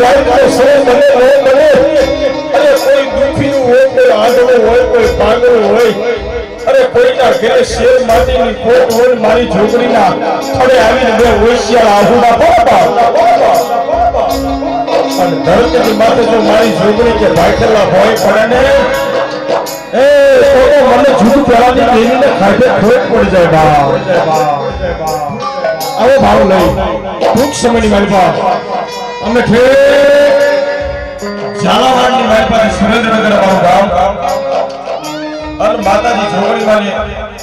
Life તો સે મને લો મને અરે કોઈ દુખીનું હોય કોઈ આંધળું હોય કોઈ પાગલ હોય અરે કોઈના ઘરે શેર માટીની કોટ હોય મારી છોકરીના થોડે આવીને બે હોશિયાર આહુડા બાપા અને ધરતીની માથે જો મારી છોકરી કે ભાઈખલા ભોય પડે ને એ તો મને જૂઠ પેલાની બેનીને ખાટે ખોટ પડી જાય બા આવો ભાવ લઈ ટૂંક સમયની મારી પાસે અમે ઠેક ઝાલાવાડની મારી પાસે સુરેન્દ્રનગર અમારું ગામ અને માતાજી જોગણીમાને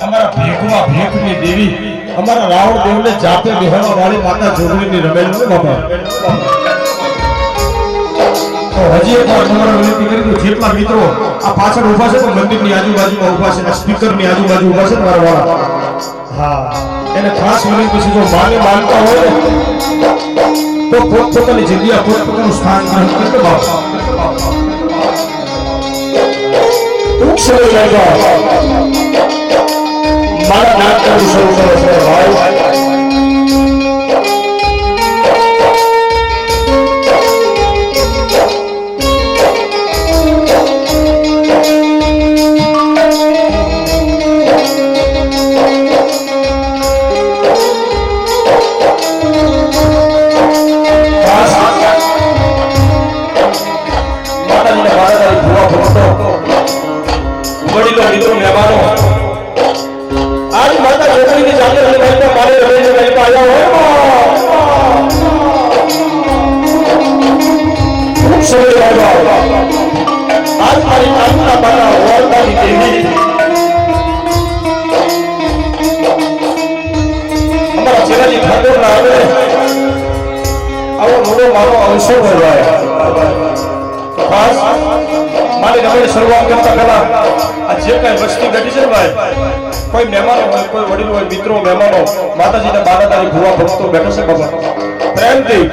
અમારા ભેખમાં ભેખની દેવી અમારા રાવણ દેવને જાતે બેહવા વાળી માતા જોગણીની રમેલ છે બાપા તો હજી એક વાર તમારે વિનંતી કરી દઉં જેટલા મિત્રો આ પાછળ ઊભા છે તો મંદિરની આજુબાજુમાં ઊભા છે સ્પીકરની આજુબાજુ ઊભા છે તમારા વાળા હા એને ખાસ વિનંતી છે જો માને માનતા હોય તો પોતપોતાની જગ્યા પોતપોતાનું સ્થાન ગ્રહણ કરતો બાપા ટૂંક સમય લાગ્યા મારા નામ કરું શરૂ કરો છો ભાઈ શરૂઆત કરતા પહેલા આ જે કઈ વસ્તી ઘટી છે ભાઈ કોઈ મહેમાનો હોય કોઈ વડીલ હોય મિત્રો મહેમાનો માતાજીના બારાદારી ભુવા ભક્તો બેઠા છે બાબા પ્રેમથી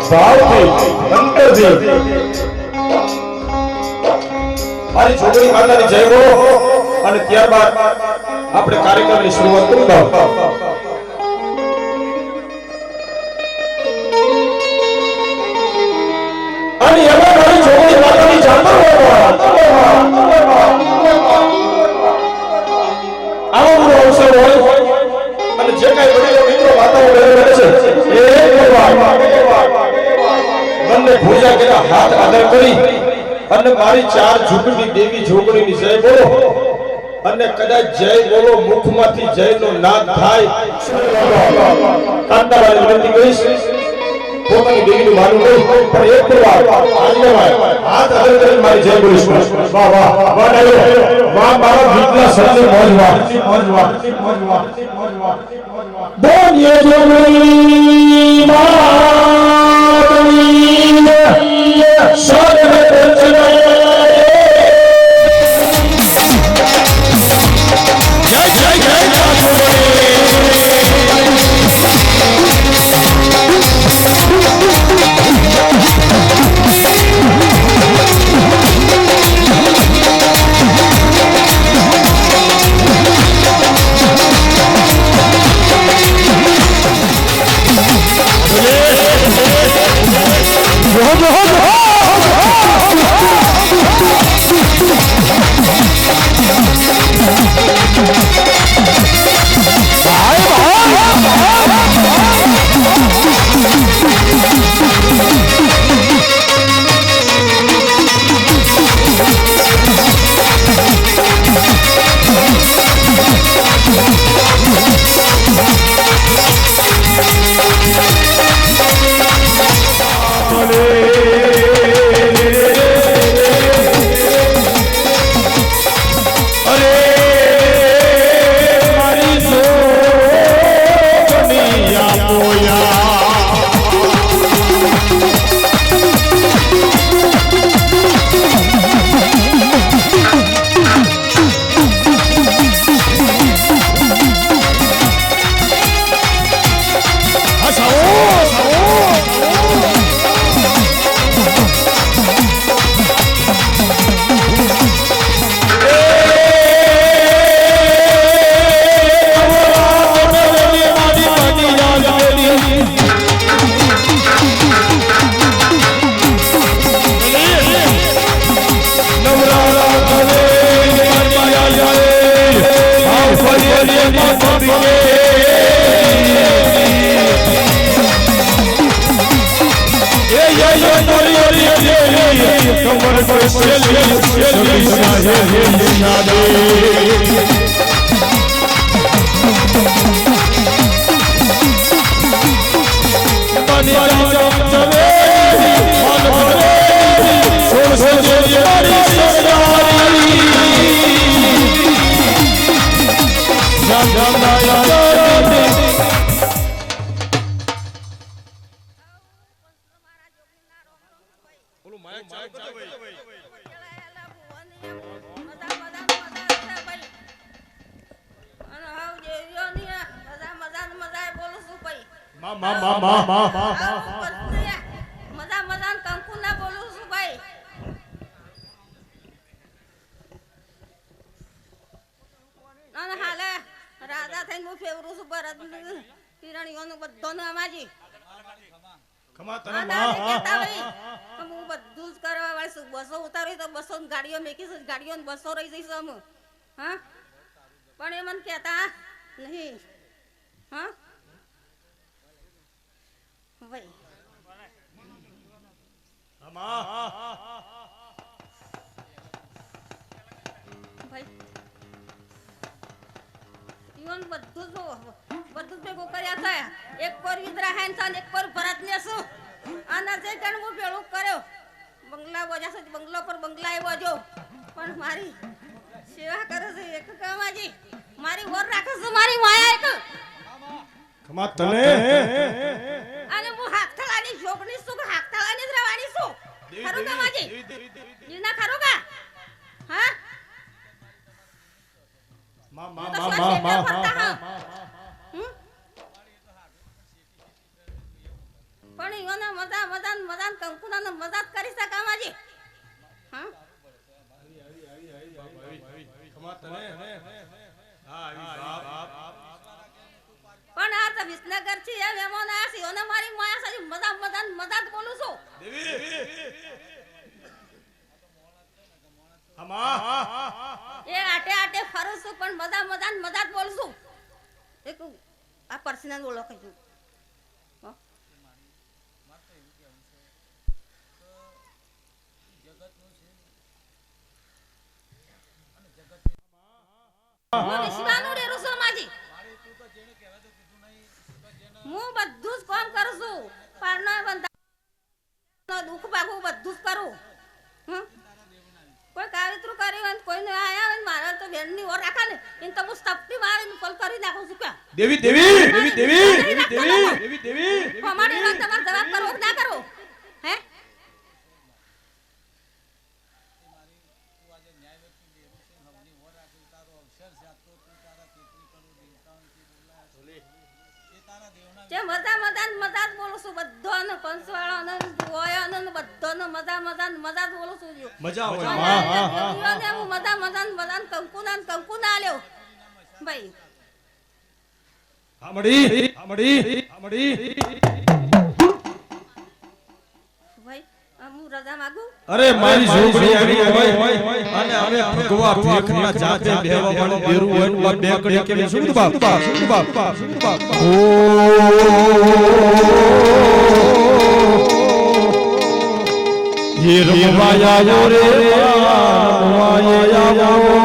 ભાવથી અંતરથી મારી છોકરી માતાની જય બોલો અને ત્યારબાદ આપણે કાર્યક્રમની શરૂઆત કરીએ અને એમાં મારી છોકરી માતાની જાતર આવો બધો અવસર હોય અને જે કઈ વડીલો મિત્રો માતાઓ બેઠે છે એ બંને પૂજા કર્યા હાથ આદર કરી અને મારી ચાર ઝૂંપડી દેવી જોગણીની જય બોલો અને કદાચ જય બોલો મુખમાંથી જયનો નાદ થાય કાંતાબાઈ વિનંતી કરીશ પોતાની દેવીનું માનું નહીં પણ એક વાર આજ્ઞામાં હાથ આદર કરી મારી જય બોલીશ વાહ વાહ વાહ ડાયો વાહ મારા ગીતના સજ્જન મોજ વાહ બોલીએ જોગણી માતની સર્વે પંચના हो કમર પર શેલી હે નિશાદે બની ચમચમે મન ભરે સોળ સોળ મારી સરદારી જામ જામ દાયા મજા મજા કંકુ ના બોલું છું ભાઈ અને હાલે રાજા થઈને હું ફેવરું છું ભરત કિરણીઓનું બધોનું અમાજી ખમા તને હું બધું જ કરવા વાળી છું બસો ઉતારી તો બસો ગાડીઓ મેકીશું ગાડીઓ બસો રહી જઈશું અમે હા પણ એ મને કહેતા નહીં હા ભાઈ ઈવન બધું જ ભેગું કર્યા છે એક પર વિદ્રાહેન છે એક પર ભરત ને શું આના જે કણ હું ભેળું કર્યો બંગલા વજા છે બંગલા પર બંગલા આવ્યો જો પણ મારી સેવા કરે છે એક કામાજી મારી વર રાખે છે મારી માયા એક ખમા તને અને હું હાથલાની છોકરી છું હાથલાની જ રહેવાની છું ખરું કામાજી જીના ખરું કા હા પણ ઈઓને મજા મજા મજા કંકુના મજા કરી શકા માજી હા ખમા તને હા પણ આ તો વિસનગર થી એ મહેમાન આયા છે ઓને મારી માયા સાજી મજા મજા મજા બોલું છું દેવી એ આટે આટે ફરું છું પણ મજા મજા મજા બોલું છું એક આ પર્સનલ બોલો કીધું શિવાનું રે રૂસો માજી હું બધું જ કામ કરું છું પારનો બંધા દુઃખ ભાગું બધું જ કરું કોઈ કાવિત્રું કર્યું હોય કોઈને આયા હોય મારા તો બેનની ઓર રાખા ને એને તો હું સ્ટપટી મારીને ફોલ કરી નાખું છું ક્યાં દેવી દેવી દેવી દેવી દેવી દેવી દેવી અમારી વાત તમારે જવાબ કરવો કે ના કરવો હે જે મજા મજા મજા જ બોલું છું બધાને પંચવાળાને ગોયાને બધાને મજા મજા મજા જ બોલું છું મજા આવે હું મજા મજા મજા કંકુ ના લ્યો ભાઈ આમડી ભાઈ હું રજા માંગુ અરે મારી છોકરી આવી હોય અને અમે ભગવા ભેખના જાતે બેવા વાળું બેરું હોય બે કડી કે શું બાપ ઓ ये रमवाया वो रे रमवाया वो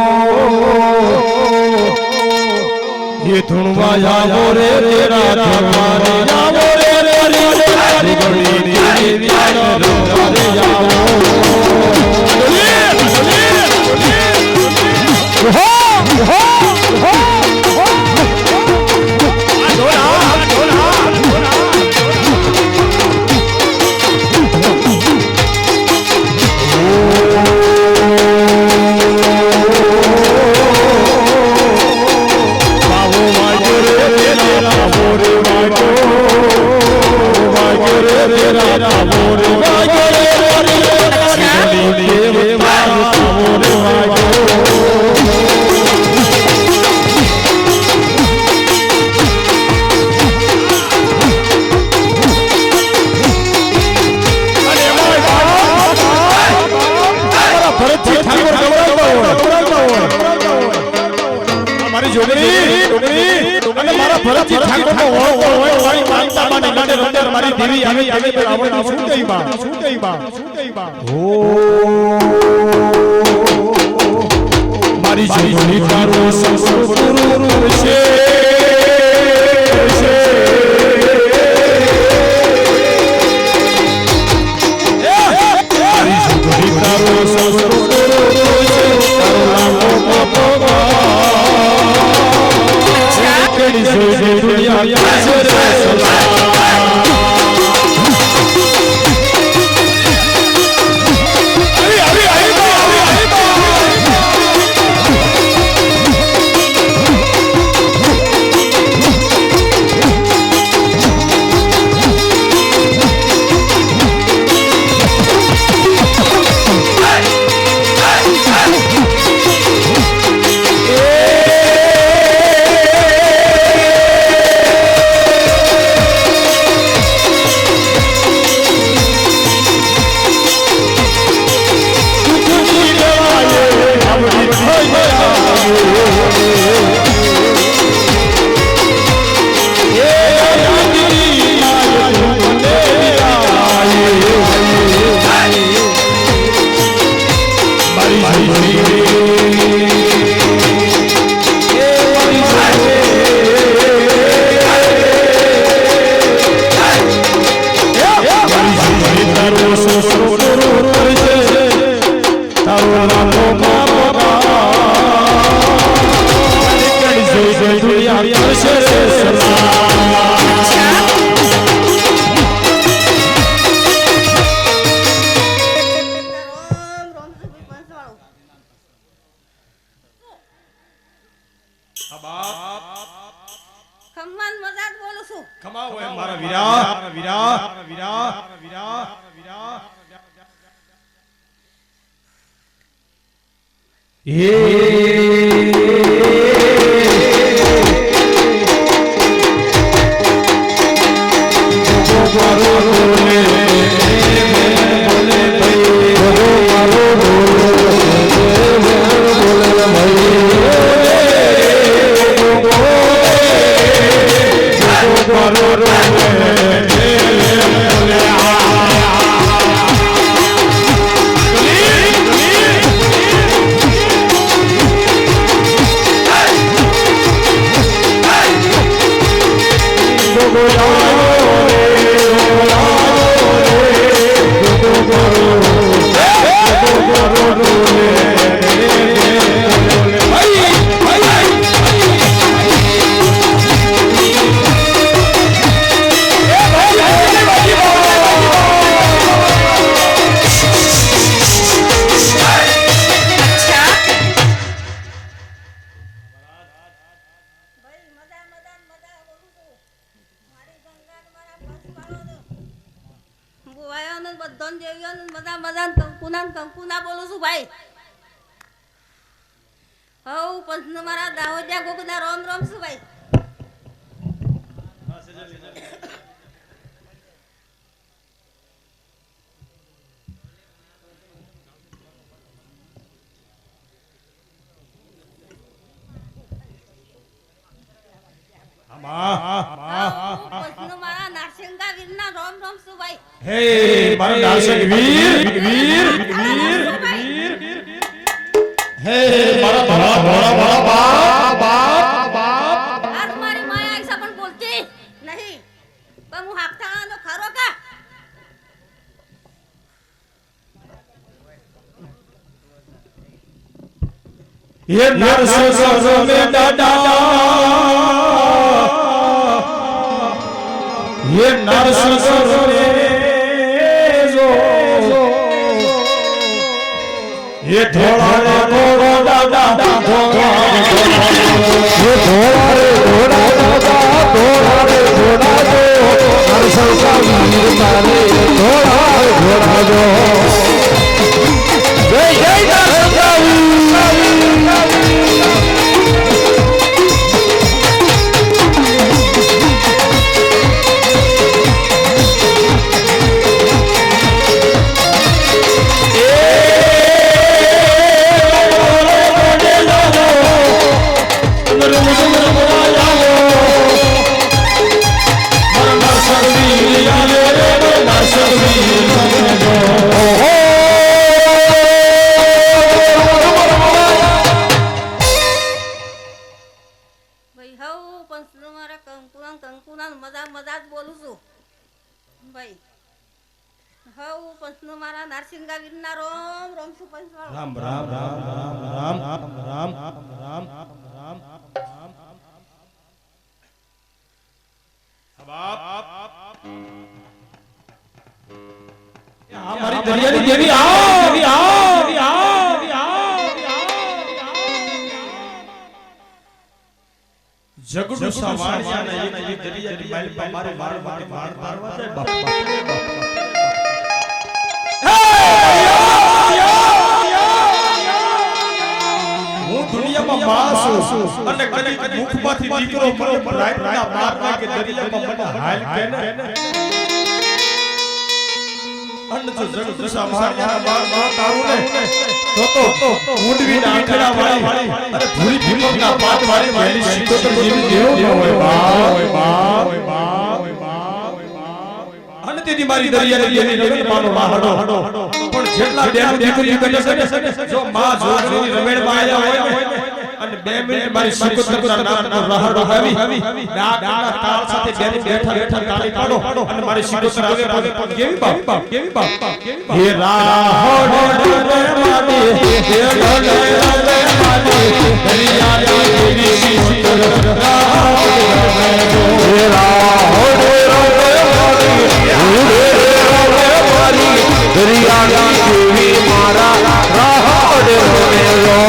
ये धुनवाया वो रे तेरा धुनवाया वो रे रे गड़ी देवी रमवाया वो हो हो हो ભરતજી ઠાકોરનો ઓળખો હોય મારી માનતા માની લડે રંડે મારી દેવી આવી આવી રાવણ શું કહી બા ઓ મારી જીવની તારો સંસ્કૃત છે મારી જીવની તારો સંસ્કૃત તારો લાવો બાપા ખમ્માન મજાક બોલું છું. ખમાઓ હોય મારા વીરા કંકુના બોલું છું ભાઈ. હવ પંચનો મારા દાહોદિયા ગોગના રોમ રોમ છું ભાઈ. પંચનો મારા નારસિંગા વીરના રોમ રોમ છું ભાઈ. હે મારા નારસિંગ વીર હે મારા ભલા ભલા બાપ આ તમારી માયા આઈસા પણ બોલતી નહીં. પણ હું હાકતાનો ખરો કા ये नरसों में डाडा ये नरसों में जो ये थोड़ा रे थोड़ा डाडा थोड़ा ये थोड़ा रे थोड़ा डाडा थोड़ा रे थोड़ा जो नरसों का वीर तारे थोड़ा रे थोड़ा जो जय जय नरसों का કૃષ્ણ મારા નરસિંહા વીરના રોમ રોમ સુપંચવાળો રામ રામ રામ રામ રામ રામ રામ રામ રામ हमारी दरियानी देवी जगड़ू सवारिया ने ये दरियानी माइल पर मारे मारवा दे बाप હું દુનિયામાં માસ છું અને કદી મુખમાંથી દીકરો મને રાતના મારવા કે દરિયામાં મને હાલ કેને અન્ન જો જગત સામાન્ય માર તારું ને તો ઊંડવી આંખડા વાળી અને ભૂરી ભીમકના પાત વાળી વાળી શીતોતર જેવી દેવ ન હોય બા અને તેથી મારી દરિયાની દેવી માનો માહડો પણ જેટલા બેન દીકરી કરે છે જો માં જોની રમેણમાં આયા હોય અને 2 મિનિટ મારી શીતોતરના નામનો રહાડો આવી ડાકના તાળ સાથે બેની બેઠા તાળી પાડો અને મારી શીતોતર આવે કેવી બાપ હે રાહડો રે માડી હે ઢોલે રે માડી દરિયાની દેવી શીતોતર હે રાહડો દરિયાની દેવી મારા રાહડે રોમેલો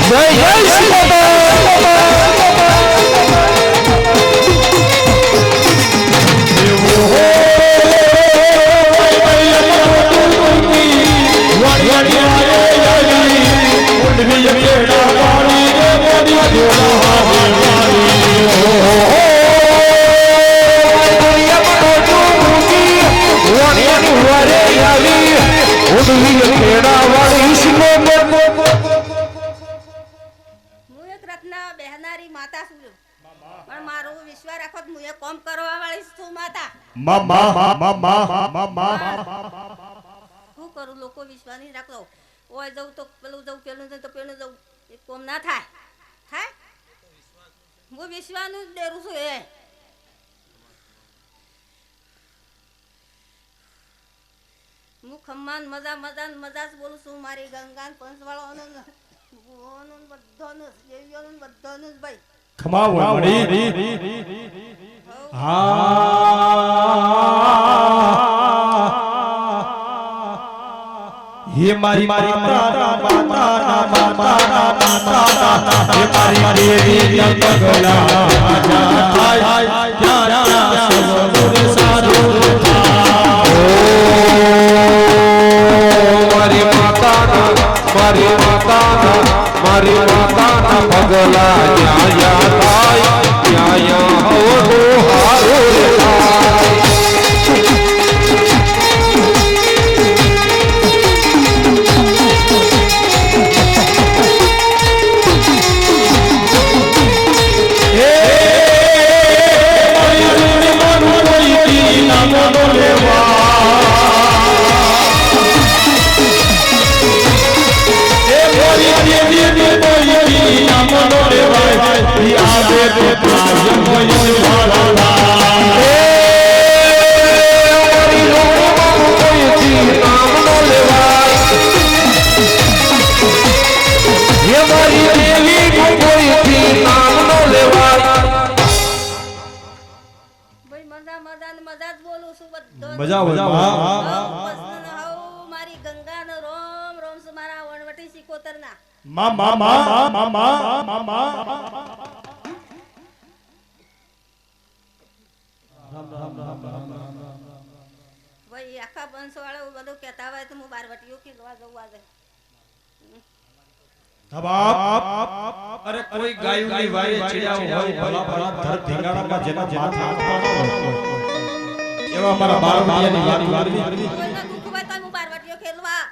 જય જય શ્રી શું કરું લોકો વિશ્વાસ નહીં રાખતો ઓય જવું તો પેલું જવું પેલું જવું તો પેલું જવું એ કોમ ના થાય થાય હું વિશ્વાનું જ ડેરું છું એ હું ખમ્માન મજા જ બોલું છું મારી ગંગાન પંચવાળાનો બધાનું દેવીઓનું બધાનું જ ભાઈ ખમાવો મળી ये मारी माता ये मारी देवी पगला मारी माता पगला મજા મારી ગંગાનો રોમ રોમ મારા વણવટી સિકોતરના ભાઈ આખા બંસ વાળા બધું કહેતા હોય તો હું બારવટીઓ ખેલવા જવું આજે અરે કોઈ ગાયુની વારે ચડ્યા હોય ભલા ભલા ધર ધીંગાણામાં જેના માથા એવા મારા બારવટીયાની વારી કોઈના દુખ હોય તો હું બારવટીઓ ખેલવા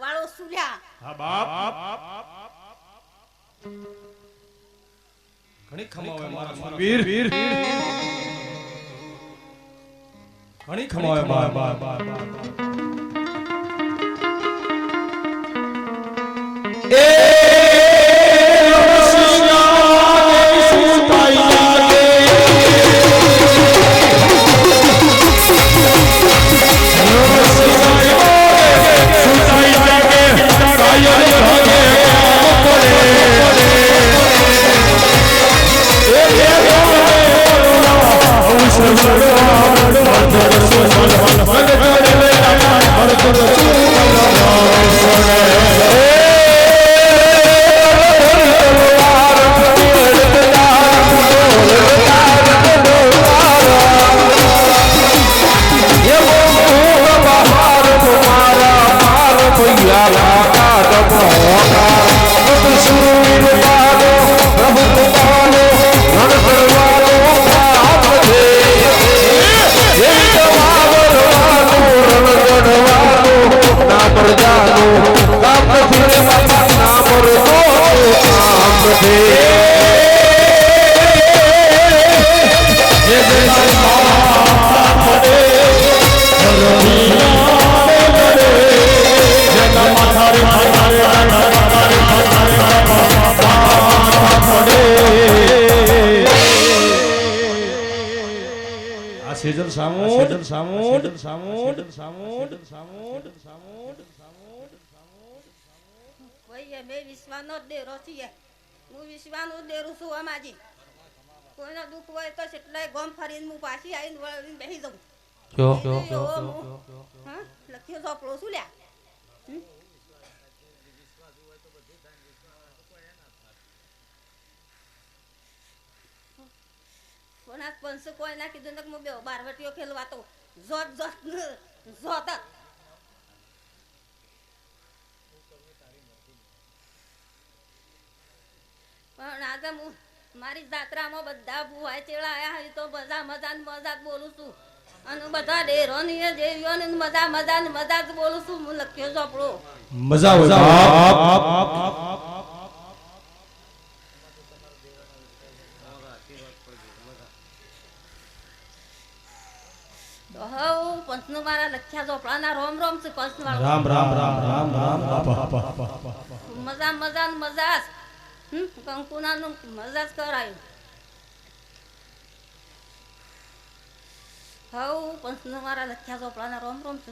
વાળો સુલ્યા હા બાપ ઘણી ખમાવે મારા વીર ઘણી ખમાવે મારા બાપ એ સેજલ સામુદ સામુદ સામુદ સામુદ સામુદ સામુદ સામુદ ભાઈ મેં વિશ્વાનો જ ડેરો છીએ હું વિશ્વાનો જ ડેરું છું અમાજી કોઈનો દુઃખ હોય તો કેટલાય ગોમ ફરીને હું પાછી આવીને વળીને બેસી જાઉં હા લખ્યો ચોપડો શું લ્યા કોના પંસો કોઈ ના કીધું ને હું બે બારવટીઓ ખેલવા તો જોત જોત જોત પણ આજે હું મારી જાત્રામાં બધા ભૂવાય ચેડા આયા હોય તો બધા મજા જ બોલું છું અને બધા ડેરો ની દેવીઓ ને મજા જ બોલું છું હું લખ્યો ચોપડો મજા હવ પંચનો મારા લખ્યા ચોપડાના રોમ રોમ છે પંચવાળા રામ રામ રામ રામ રામ મજા કંકુનાનું મજા જ કરાયું હવ પંચનો મારા લખ્યા ચોપડાના રોમ રોમ છે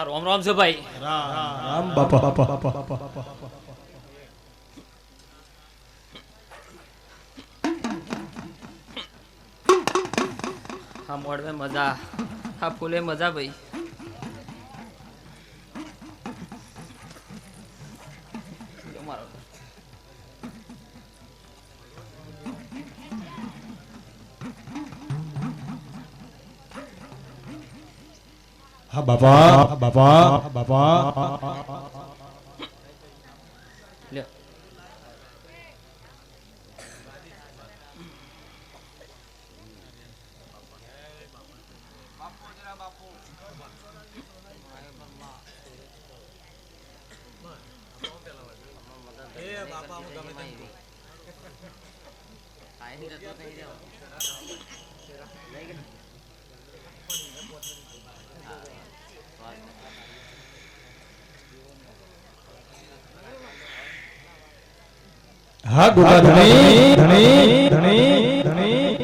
રોમ રોમ છે ભાઈ રામ બાપા હા મોડવે મજા હા ફૂલે મજા ભાઈ હા બાપા બાપા બાપા લ્યો હા ગોગા ધણી ધણી ધણી ધણી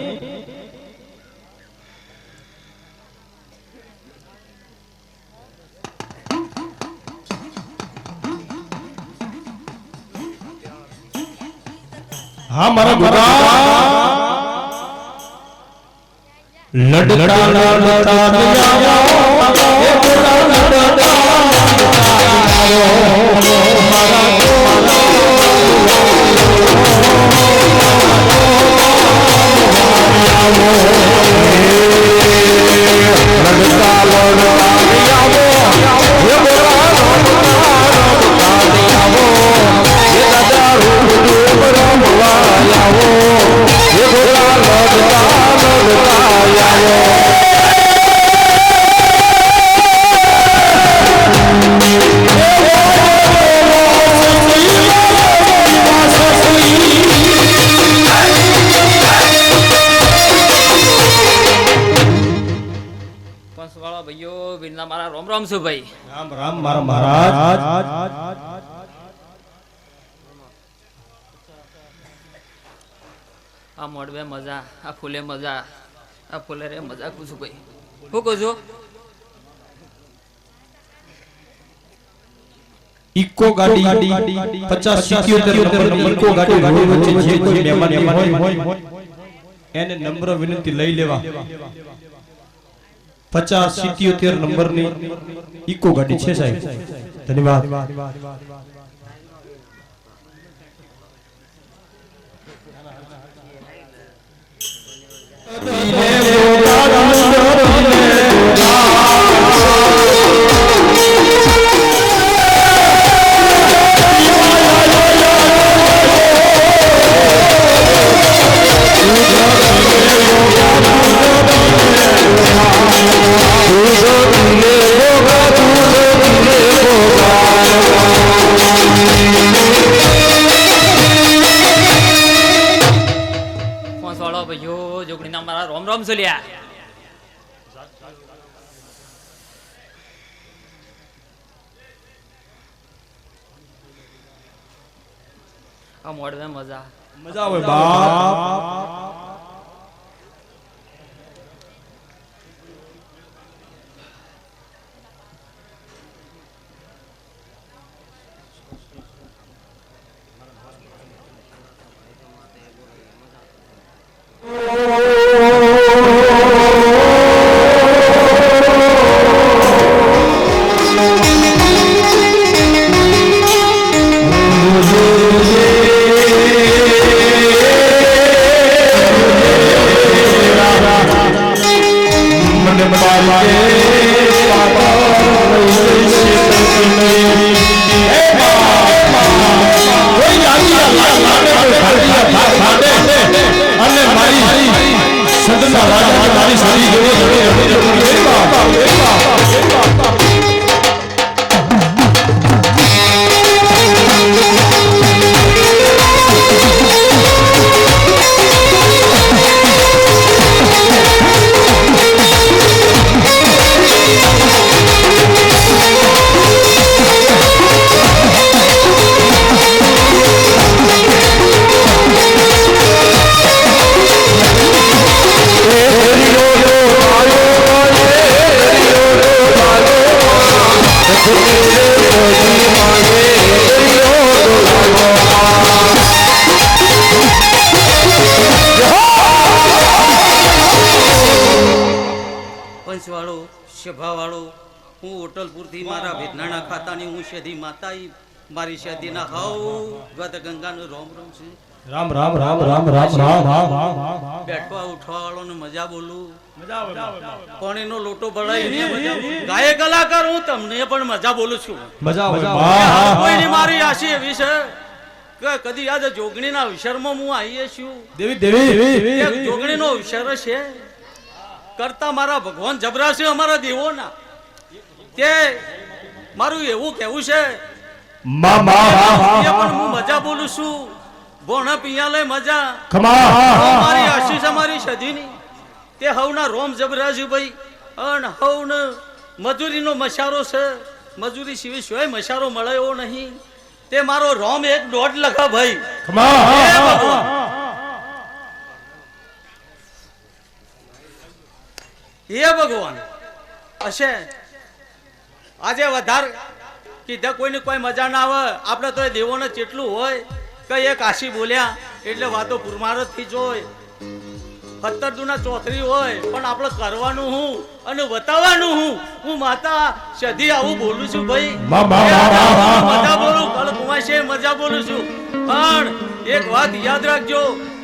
હા મારા ગોગા લડતા લડતા જાઓ એ ગોગા લડતા પાંચ વાળા ભાઈઓ વિનના મારા રોમ રોમ છું ભાઈ. રામ રામ મારા મહારાજ. આ મોડવે મજા, આ ફૂલે મજા, આ ફૂલે રે મજા કું છું ભાઈ. શું કહું છું? ઇકો ગાડી 50 77 નંબર ઇકો ગાડી રોડ વચ્ચે જે કોઈ મહેમાન હોય એને નમ્ર વિનંતી લઈ લેવા. 50 77 નંબરની ઇકો ગાડી છે સાહેબ. ધન્યવાદ. પાંચ વાળા ભાઈઓ જોગણીના મારા રોમ રોમ છું લ્યા. આ મોડવે મજા. મજા આવે બાપ. પંચવાળો સભાવાળો હું હોટલપુરથી મારા વેદનાના ખાતાની હું શેધી માતાઈ મારી શેધીના હાઉ ગદ ગંગાનો રોમ રોમ છે. રામ રામ રામ રામ રામ રામ. બેઠવા ઉઠવા વાળોને મજા બોલું, પાણીનો લોટો ભરાઈ ગાય કલાકાર હું તમને પણ મજા બોલું છું. મજા આવે. કોઈની મારી આશી એવી છે કે કદી યાદ જોગણીના અવસરમાં હું આવીએ છું. દેવી દેવી એક જોગણીનો અવસર છે કરતા મારા ભગવાન જબરા છે અમારા દેવોના. તે મારું એવું કહેવું છે મા મા એ પણ હું મજા બોલું છું. ભોણા પિયા લે મજા ખમા. મારી આશીષ અમારી સદીની તે હવના રોમ જબરાજી ભાઈ અન હવન મજૂરીનો મશારો છે. મજૂરી સિવાય શોય મશારો મળે એવો નહીં. તે મારો રોમ 1.5 લખા ભાઈ. ખમા. એ ભગવાન હશે આજે વધાર કીધા કોઈને કોઈ મજા ના આવે. આપણે તો એ દેવોને જેટલું હોય કે એક આશી બોલ્યા એટલે વાતો પુરમાર જ થઈ જોય. 17 દુના 34 હોય પણ આપણે કરવાનું હું અને બતાવવાનું હું માતા સધી આવું બોલું છું ભાઈ. મજા બોલું કલ કુમાશે મજા બોલું છું. પણ એક વાત યાદ રાખજો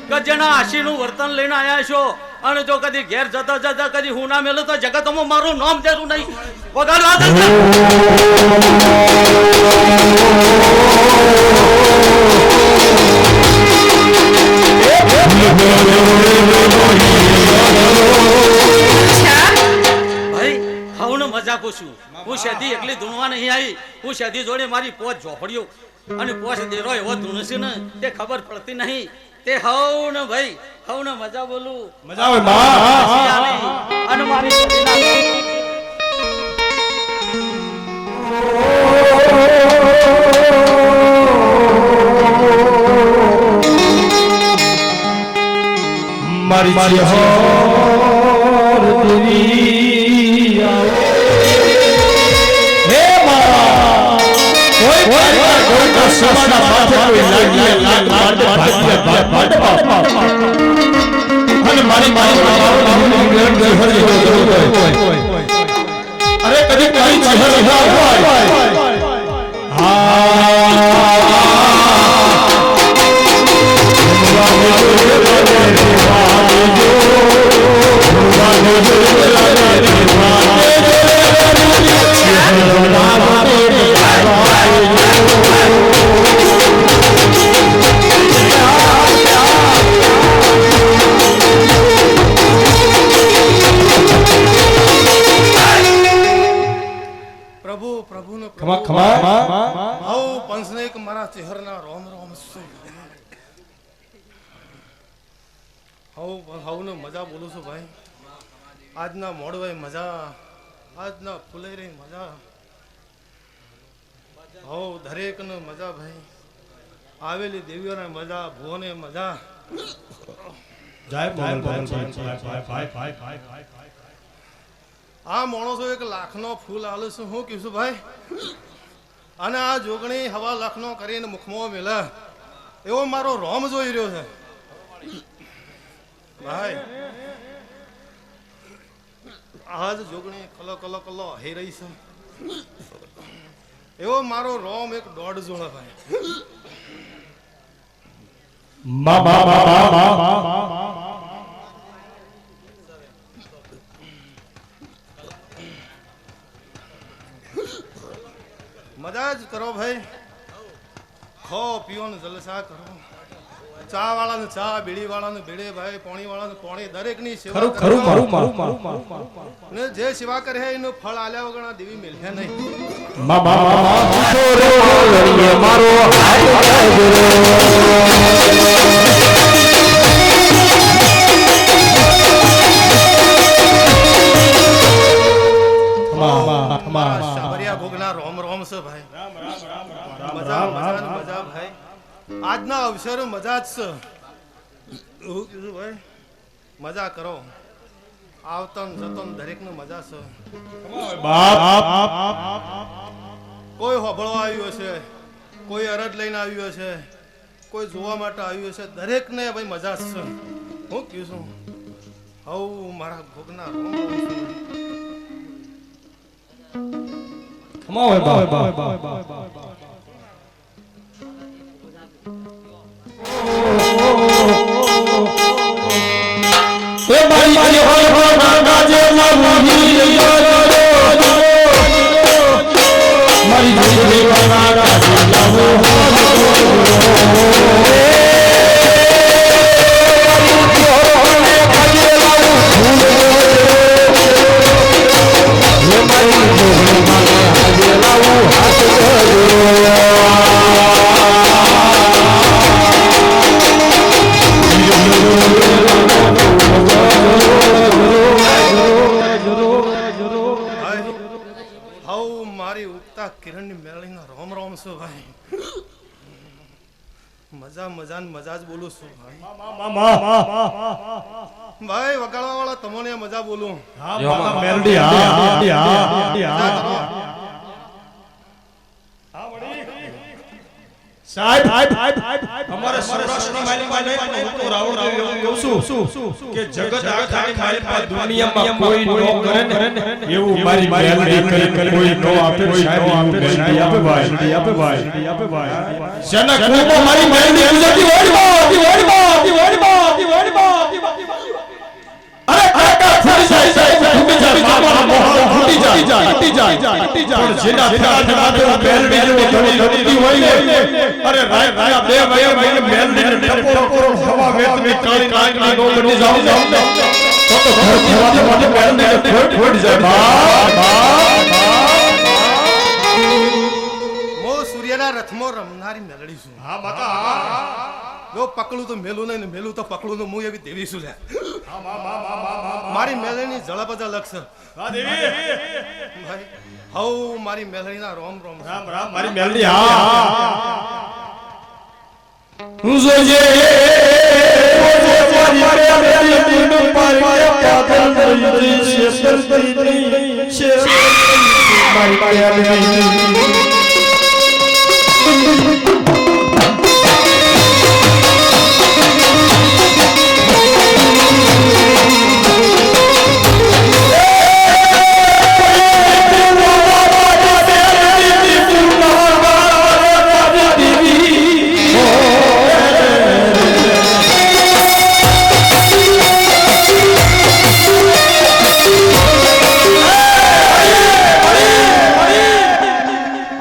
કે જેના આશીનું વર્તન લઈને આયા છો અને જો કદી ઘેર જતા જતા કદી હું ના મેલું તો જગતમાં મારું નામ દેતું નહીં. વગાડવા દે. ભાઈ હું મજા પૂછું. હું શેધી એકલી ધૂણવા નહીં આવી. હું શેધી જોડે મારી પોચ ઝોપડીઓ અને પોચ દેરો એવો ધૂણશે ને તે ખબર પડતી નહીં. તે હવ ને ભાઈ હવ ને મજા બોલું. મજા આવે બા. અને મારી મારી હોર દેવી આવો હે માં કોઈ કોઈ સમાના માથે કોઈ લાગી લાડ ભાગ્ય અને મારી અરે કદી કઈ ચહેરો હોય પ્રભુ પ્રભુનો ખમા ખમા આવો પંચને એક મારા ચહેરના રોમ રોમ શું હાઉને મજા બોલું છું ભાઈ આજના મોડવાય મજા આજના ફુલેરી મજા હો દરેકને મજા ભાઈ આવેલી દેવીઓને મજા ભુવને મજા જય ભાઈ આ માણસો 1 લાખનો ફૂલ આલે છે હું કીધું ભાઈ અને આ જોગણી હવા લાખનો કરીને મુખમાં મેલા એવો મારો રોમ જોઈ રહ્યો છે ભાઈ આજ જોગણી કલો કલો કલો હઈ રહી છે એવો મારો રોમ 1.5 જોડા ભાઈ મજા જ કરો ભાઈ ખો પીઓ ને જલસા કરો ચા વાળાને ચા બીડી વાળાને બીડે ભાઈ પાણી વાળાને પાણી દરેકની સેવા ખરું કરો. મારું ને જે સેવા કરે છે એનું ફળ આલ્યા વગર આ દેવી મેલ્યા નહીં શાબરિયા ભોગના રોમ રોમ છે ભાઈ મજા મજા ને મજા ભાઈ આજના અવસર મજા જ છે એવું કીધું ભાઈ મજા કરો આવતન જતન દરેક ને મજા છે કોઈ હોબળવા આવ્યું હશે કોઈ અરજ લઈને આવ્યું હશે કોઈ જોવા માટે આવ્યું હશે દરેક ને ભાઈ મજા જ છે હું કીધું હવ મારા ભોગના રોમ રોમ છે કિરણની મેળીના રોમ રોમ છું ભાઈ મજા મજા ને મજા જ બોલું છું ભાઈ ભાઈ વગાડવા વાળા તમને મજા બોલું અમારે સૌરાષ્ટ્રની માલિકા નહીં પણ હું તો રાવણ એવું કહું છું કે જગત આખાની માલિકા દુનિયામાં કોઈ નો કરે ને એવું મારી મેલડી કરી કોઈ નો આપે સાહેબ મેલડી આપે ભાઈ જનક કુમાં મારી મેલડી ગુજરાતી વાડી અરે કાકા ફરી જાય ફૂટી જાય મામા મોહર ફૂટી જાય પણ જેના ફેરા માથે મેલડી જેવો ધણી હોય ને અરે રાય બે ભાઈ મેલડી ને ટપોરો હવા વેતની કાળી કાળી નો બની જાવ તો ઘર ખવાને માટે મેલડી ને ફૂટી જાય મો સૂર્યના રથમાં રમનારી મેલડી છું હા માતા જો પકડું તો મેલું નહીં ને મેલું તો પકડું તો હું એવી દેવી છું લે મારી મેલડીની ઝડપ જ અલગ છે ભાઈ હવ મારી મેલડીના રોમ રોમ રામ મારી મેલડી હા જોજે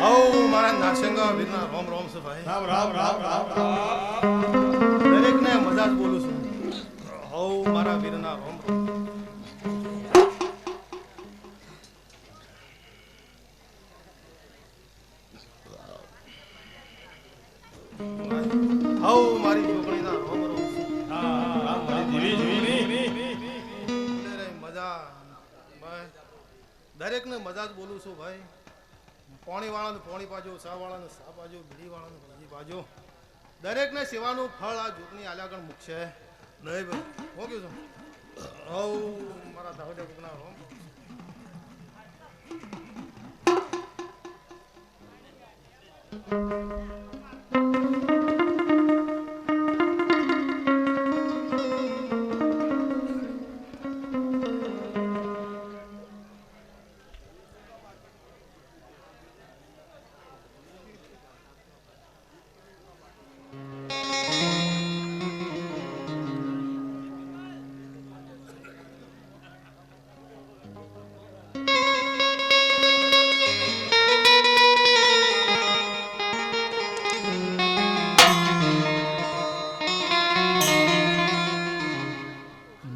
આવો મારા નારસંગા વીરના રોમ રોમ છે ભાઈ. દરેકને મજા જ બોલું છું. આવો મારા વીરના રોમ રોમ. આવો મારી છોકરીના રોમ રોમ છે. અરે મજા ભાઈ. દરેકને મજા જ બોલું છું ભાઈ. પાણી વાળાને પાણી પાજો, સા વાળાને સા પાજો, બીડી વાળાને બીડી પાજો. દરેકને સેવાનું ફળ આ જોગની આલ્યા આગળ મૂકશે નહીં ભાઈ. હું કહું છું હવ મારા દાહોદા કોકના રોમ.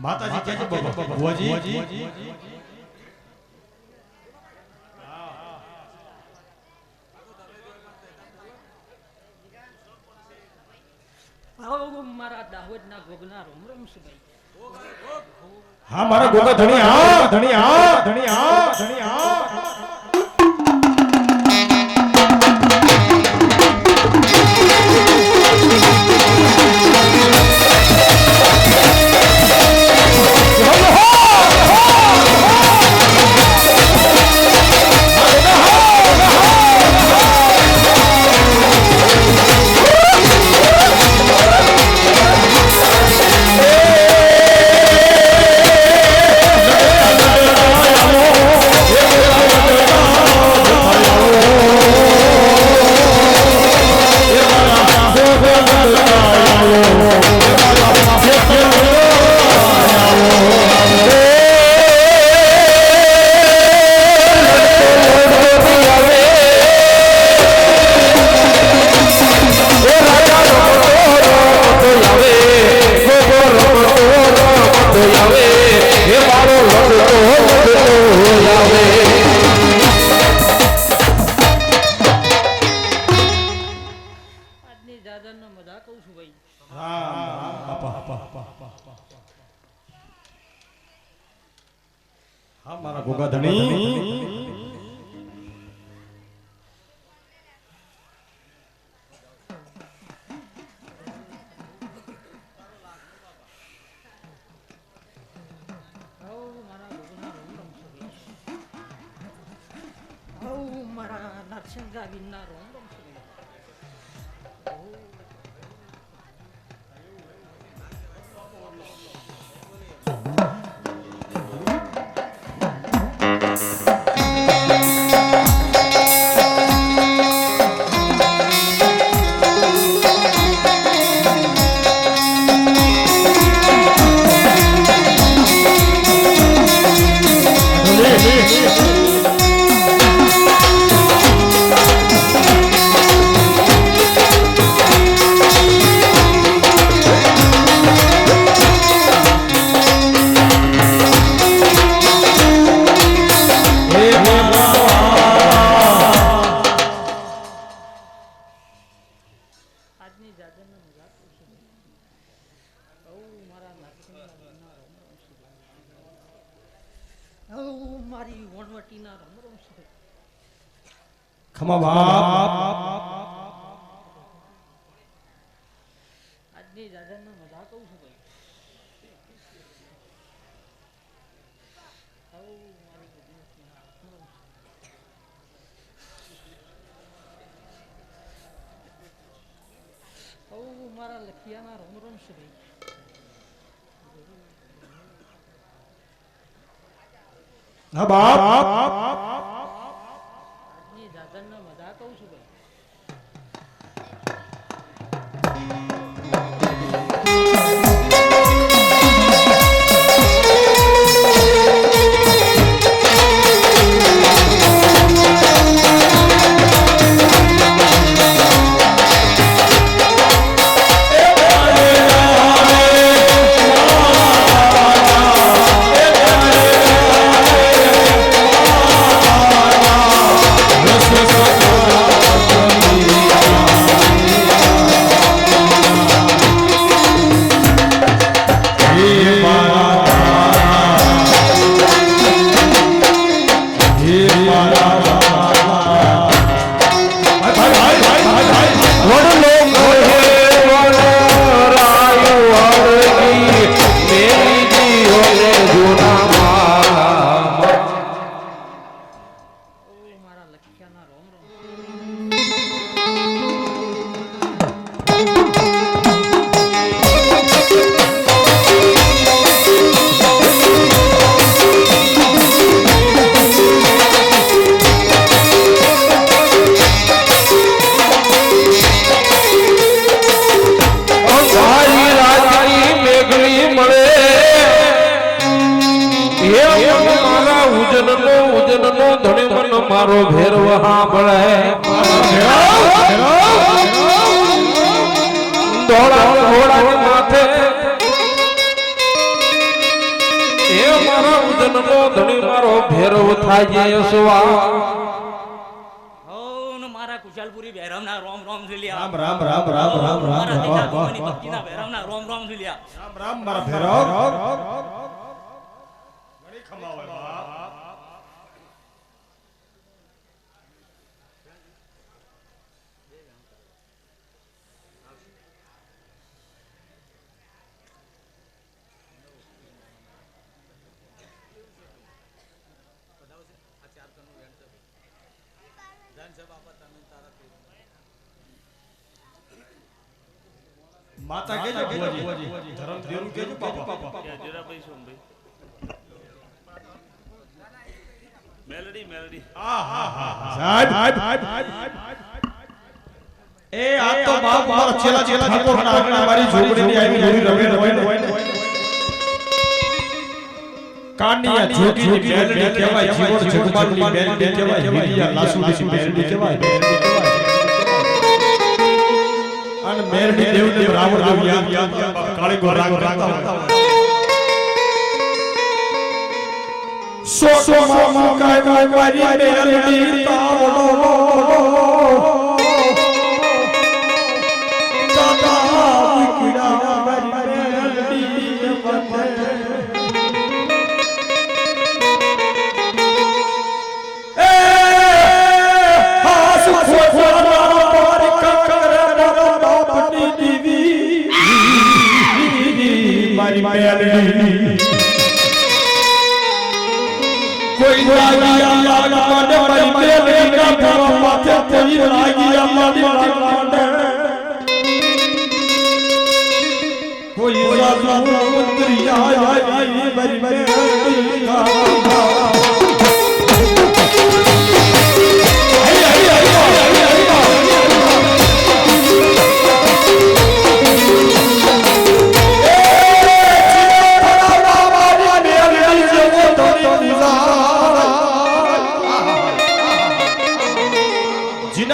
માતાજી કહે છે ભુવાજી આવો મારા દાહોદના ગોગના રોમ રોમ છે ભાઈ. હા મારા ગોગા ધણી હા ધણી હા ધણી હા ધણી હા હા મારા ગોગા ધણી મારા નરસિંહા વીરના રોમ રોમ છે. મારી વણવટીના રોમ રોમ છે. ખમા બાપ આજની જાગરના મજા કહું છું ભાઈ. લખિયાના રોમ રોમ શ્રી હા બાપ આજની દાદનને મજા કહું છું ભાઈ. મારા લખિયાના રોમ રોમ તારી રાતની મેઘની મળે હે મારા ઉજનનો ધણી મન મારો ભેરવ સાંભળે ધોળા ઘોડાની માથે હે મારા ઉજનનો ધણી મારો ભેરવ થાય યસવા હો ને મારા કુશાલપુરી ભૈરવના રોમ રોમ ઝુલિયા રામ રામ રામ રામ રામ રામ મારા દીકરા રામ ભગવાનની ભક્તિના ભૈરવના રોમ રોમ ઝુલિયા રામ મારા ભેરવ ઘણી ખમાવે બાપ માતા કેજો બુઆજી ધરમ દેરું કેજો બાપા જીરાભાઈ સોમભાઈ મેલડી મેલડી સાહેબ એ આ તો બાપ મારા છેલા ઠાકોર ના આગળ મારી ઝોપડીની આવી જોડી રમે હોય કાનિયા જોગીની મેલડી કહેવાય જીવન જગમાલની મેલડી કહેવાય હિરિયા લાસુની મેલડી કહેવાય અને મેલડી દેવને રાવણ યાદ કાળી ગો રાગ કરતા હોય સો મામા કાય મારી મેલડી તાવડો કોઈ લાગિયા લાગવાને મારી મેલડી ના ભવા માથે કોઈ લાગિયા લાગવાને કોઈ જાદુ ઉતરિયા આવી મારી મેલડી ના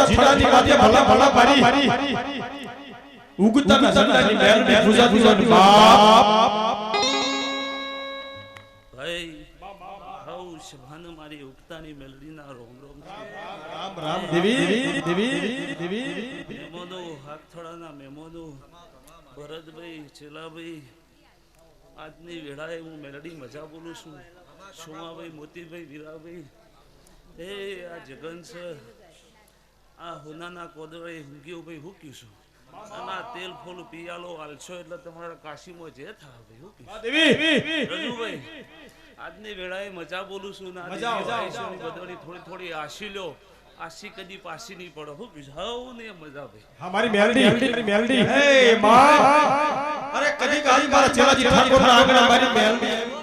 થડાની વાતે ભલા ભલા પારી ઉગતા નસલની મેલડી પૂજા પૂજાની બાપ ભાઈ હઉ શભાન મારી ઉગતાની મેલડીના રોમ રોમ રામ રામ દેવી મેમોનો હાથથડાના મેમોનો ભરતભાઈ ચેલાભાઈ આજની વેળાએ હું મેલડી મજા બોલું છું સોમાભાઈ મોતીભાઈ વીરાભાઈ એ આ જગન સર આ હોનાના કોદળે ઊંઘ્યો ભાઈ હુક્યું છું અને આ તેલ ફોલ પિયાલો હાલશો એટલે તમારા કાશીમાં જે થાય ભાઈ હુક્યું રજુભાઈ આજની વેળાએ મજા બોલું છું ના બદળી થોડી થોડી આશી લ્યો આશી કદી પાછી નહીં પડે હું બીજાવ ને મજા ભાઈ હા મારી મેલડી હે માં અરે કદી કાલી મારા ચેલાજી ઠાકોરના આંગણા મારી મેલડી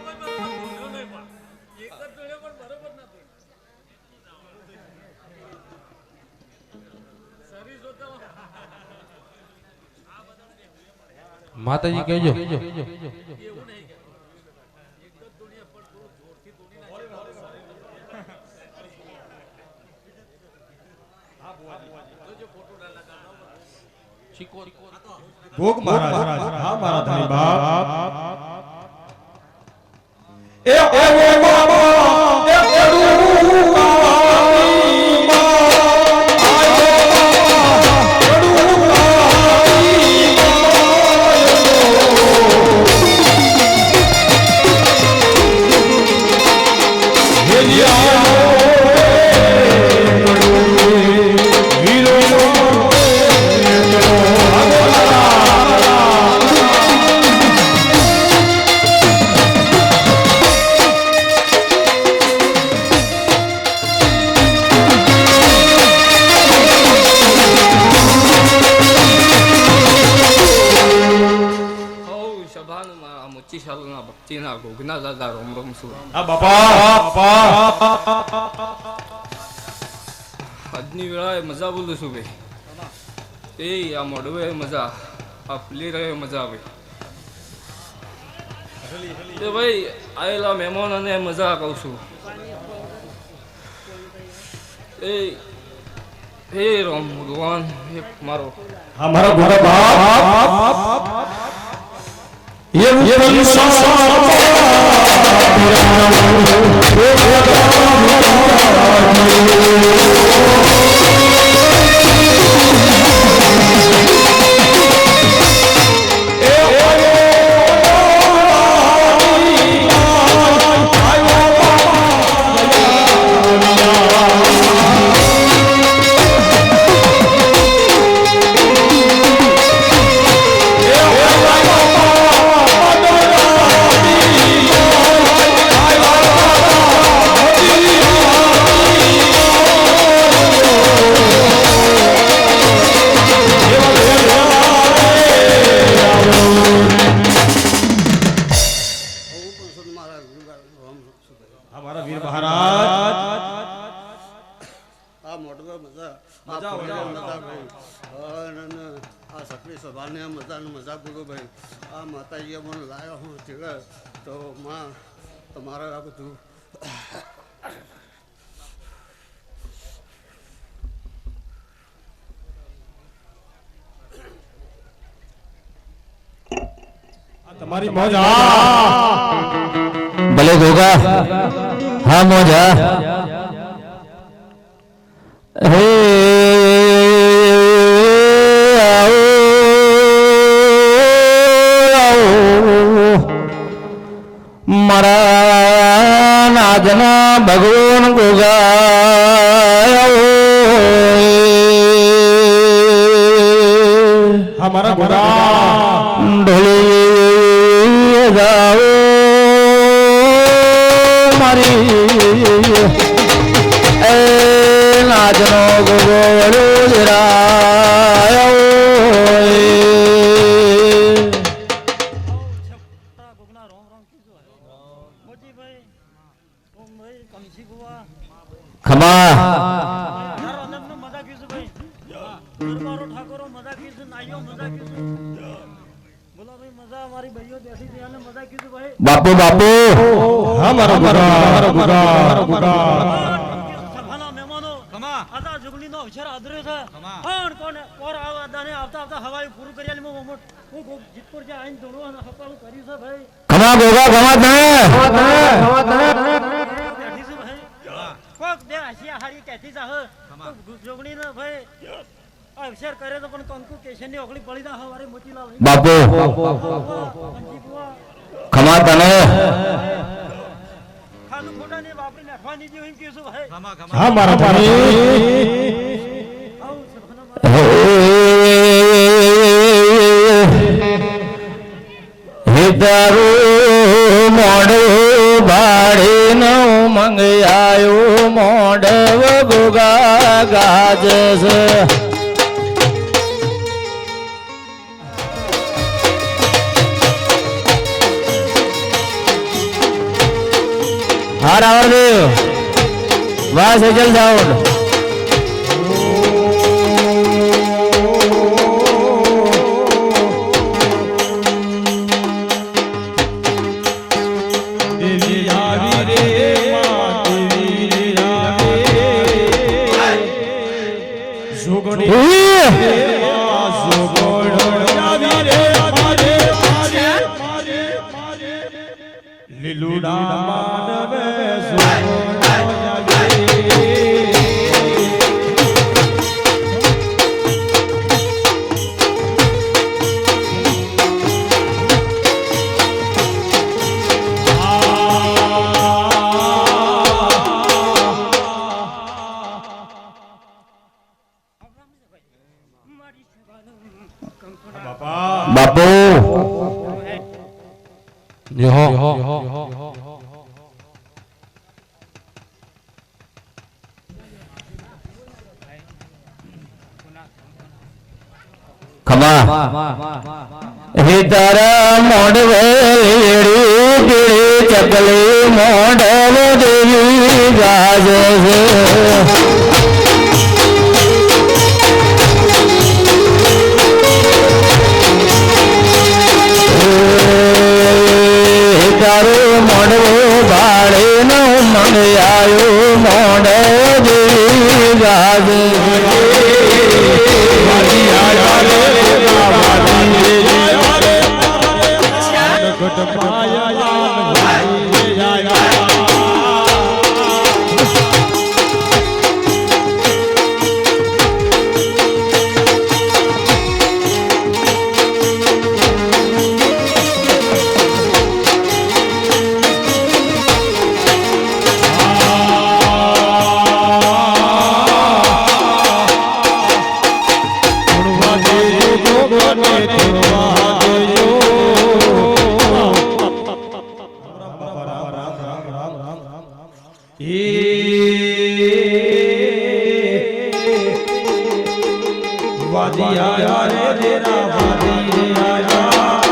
માતાજી કહેજો ભોગ મહારાજ હા મારા ધણી બાપ એ બાબા એ ભક્તિના ગોગના દાદા રોમ રોમ છું આ બાપા આજની વેળાએ મજા બોલું છું ભાઈ એ આ મોડવે મજા આ ફૂલી રહે મજા ભાઈ તે ભાઈ આવેલા મહેમાનોને મજા કહું છું એ હે રામ ભગવાન હે મારો હા મારા ગોરા બાપ ये हमारा वीर महाराज આ મોટો મજા મજા ભાઈ આ સકરી સભાને મજા બોલો ભાઈ આ માતાજીએ મને લાવ્યો હું તીડે તો માં તમારે આ બધું તમારી મોજ ભલે ગોગા હા મોજા હે મારા નાજના ભગવાન ગોગા हमारा गोरा ढोली जाओ મારી એ નાજનો ગોગોળો જરાયો ખમા બાપુ બાપુ હા મારા મારા ગોરા સભાના મહેમાનો આદા જુગલીનો અવસર આદર્યો છે પણ કોણ કોર આદાને આવતા હવાઈ પૂરું કરી આલી હું જીતપુર જે આઈન દોડો અને હપાળું કર્યું છે ભાઈ ખમા ગોગા ખમા તને બેઠી છું ભાઈ કોક દે આશિયા હારી કેથી જા જોગણી ને ભાઈ અવસર કરે તો પણ કંકુ કેશનની ઓગળી પડી ના હવારે મોતીલાલ બાપુ ખમા તને ખાનું ખોટાની બાપડી નાખવાની જે હું કીધું ભાઈ હા મારા ભાઈ આવું સભાના હે તારું મોડું ભાડે ન મંગાયો મોઢવ ગોગા ગાજ છે હાર આવડદેવ વાહ સેજલ સાઉન્ડ દેવી આવી રે માં દેવી રે આવે જોગણી લીલુડા માનવે બાપુ ખમા હે તારા મોઢવે ચકલી મોઢવ દેવી ગાજ છે તારો મોઢવો ભાડે નો મંગાયો મોઢ દેવી ગાજ વાદી આયા રે દેરા વાદી આયા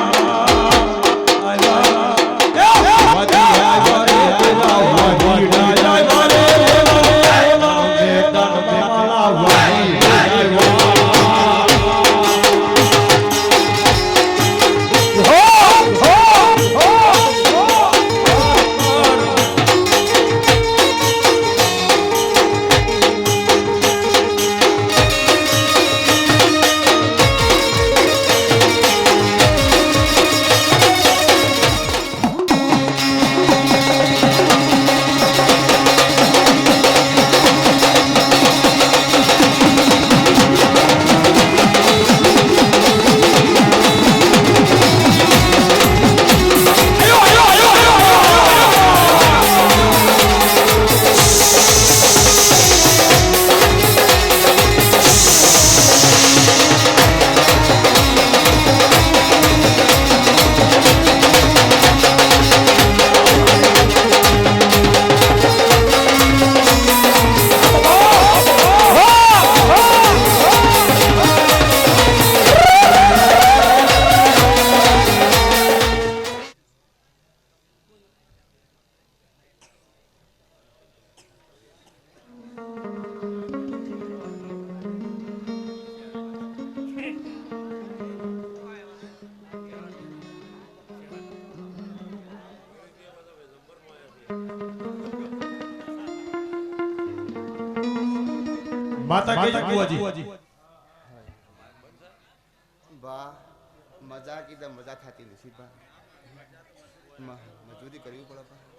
માતા કે બુઆજી બા મજા કીધા મજા થતી નથી બા મજૂરી કરવી પડે બા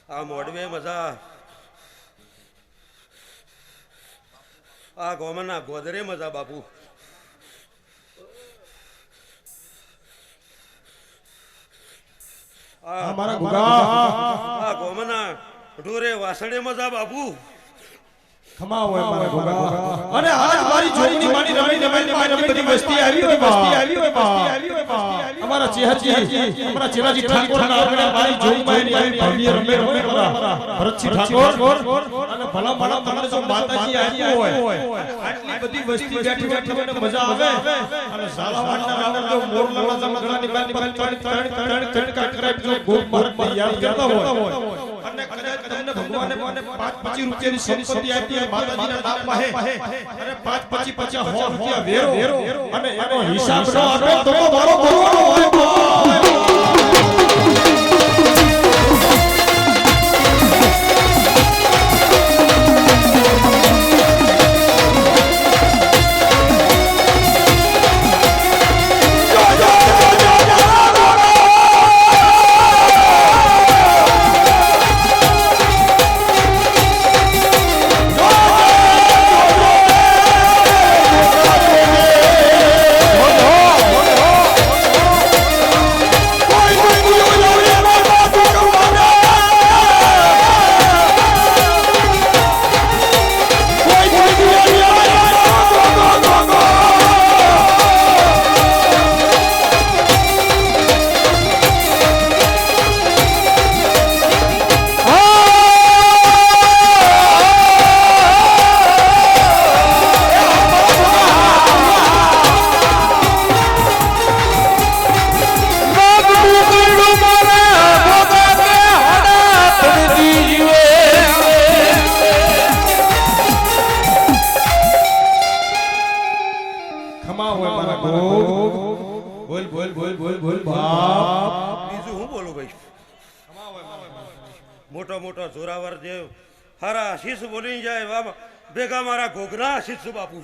આ મોડવે મજા, આ ગોમના ગોદરે મજા બાપુ. અમારા ગુગા આ ગોમના ઢોરે વાસણે મજા બાપુ. ખમા હોય મારા ગુગા. અને આજ મારી જોગની માની રમી મારી બધી વસ્તી આવી હોય અમારા ચેહરજી અમારા ચેલાજી ઠાકોર ના આપણે મારી જોગમાં આવી ભવ્ય રમે હોય અમારા ભરતજી ઠાકોર અને ભલા ભલા તમને જો માતાજી આવ્યો હોય આટલી બધી વસ્તી બેઠી બેઠી મને મજા આવે અને ઝાલાવાડના રાવણ જો મોરલા જમગડાની બાદ ત્રણ કરાય જો ગોપ મહારાજ યાદ કરતા હોય અને કદાચ તમને ભગવાને 5-25 રૂપિયાની સંપત્તિ આપી માતાજીના નામમાં હે અને 5-25 રૂપિયા વેરો અને એનો હિસાબ ન આપે તો મારો ભગવાન હોય. મોટો મોટો જોરાવર દેવ હારા શીશ બોલી જાય બાબા ભેગા મારા ઘોઘરા શીશ બાપુ.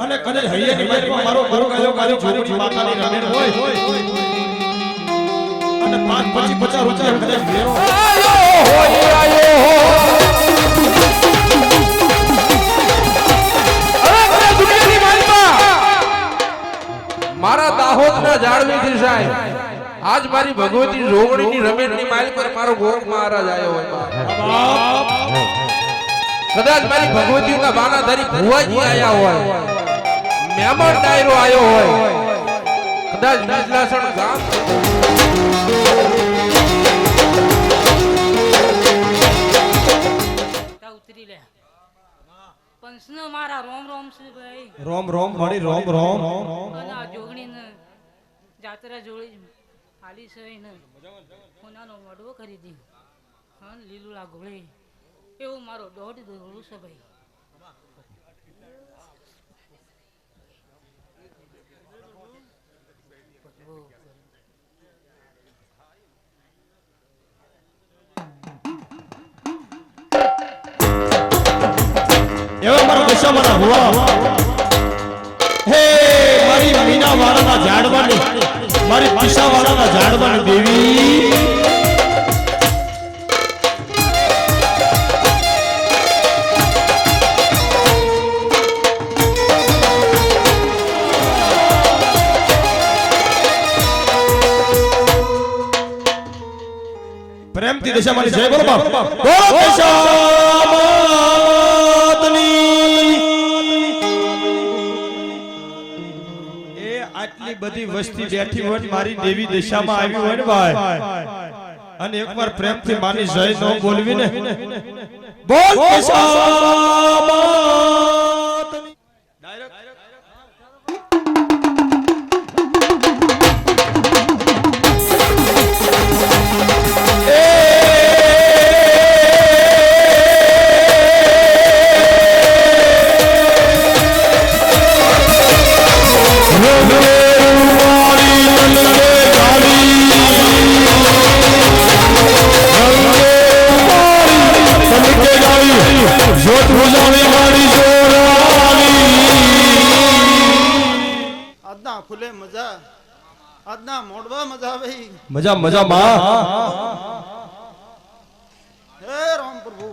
અને કદાચ હૈયાની બાજુમાં મારો ગાયો જોગણી માતાની રમેણ હોય અને 5-50 રૂપિયા કદાચ વેરો મારા દાહોદના જાળવીથી સાહેબ આજ મારી ભગવતી જોગણીની રમેણની માલ પર મારો ગોરખ મહારાજ આવ્યો હોય. કદાચ મારી ભગવતીના બાનાધારી ભુવાજી આયા હોય, મહેમાન ડાયરો આવ્યો હોય, કદાચ વિજલાસણ ગામ ઉતરી લે પંચનો મારા રોમ રોમ છે ભાઈ. રોમ રોમ મળી રોમ રોમ અને આ જોગણીને જાત્રા જોડી હાલી છે ને કોનાનો મડવો કરી દી હા લીલુલા ઘોડે એવું મારો દોઢ દોડું છે ભાઈ. એવા મારા દશામાના હુવા હે મારી મીના વાળાના ઝાડવાની મારી દિશા વાળાના ઝાડવાની દેવી પ્રેમથી દશામાની જય બોલો બાપ બોલો આટલી બધી વસ્તી બેઠી હોય મારી દેવી દિશામાં આવી હોય ને ભાઈ અને એકવાર પ્રેમથી માની જય ન બોલવી ને બોલ દિશામાં આજના ફૂલે મજા આજના મોડવા મજા આવે મજા મજા માં હે રામ પ્રભુ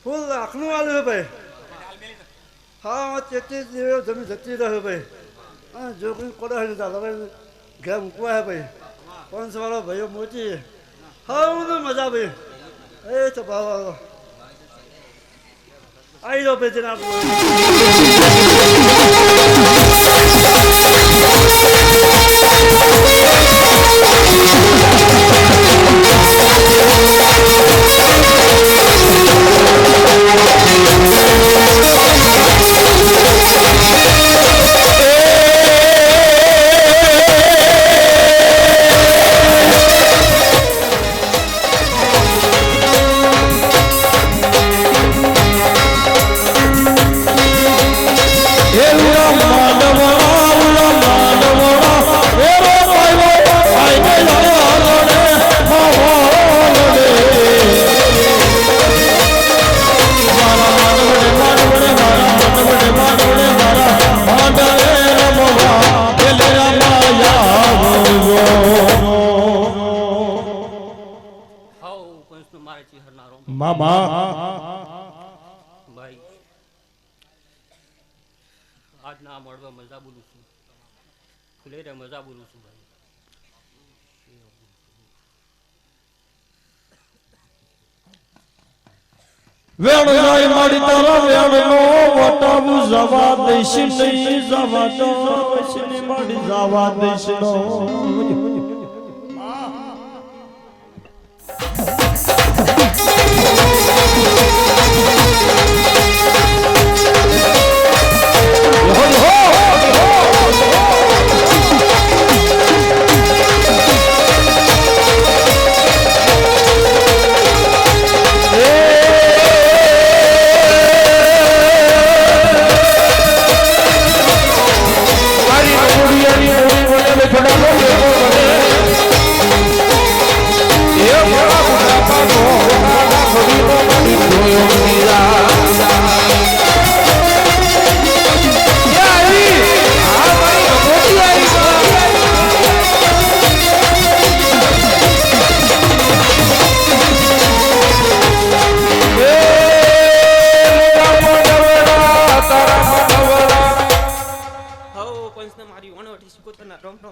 ફૂલ લાખનું આલ્યું ભાઈ હા તેત્રીસ દિવસ જમીન જતી રહ્યો ભાઈ અને જો કોઈ કોડા હોય દાદા ઘેર મૂકવા હે ભાઈ પંચવાળો ભાઈઓ મોટી હા હું મજા ભાઈ એ તો ભાવ આવી જાઓ ભાઈ જનાબ ભાઈ આજના મળવા મજા બોલું છું ફુલેરે મજા બોલું છું ભાઈ વેણ જાય મારી તારા વેણનો વટાવું જવા દઈશ નહીં જવા દઈશ ને મારી જવા દઈશ નો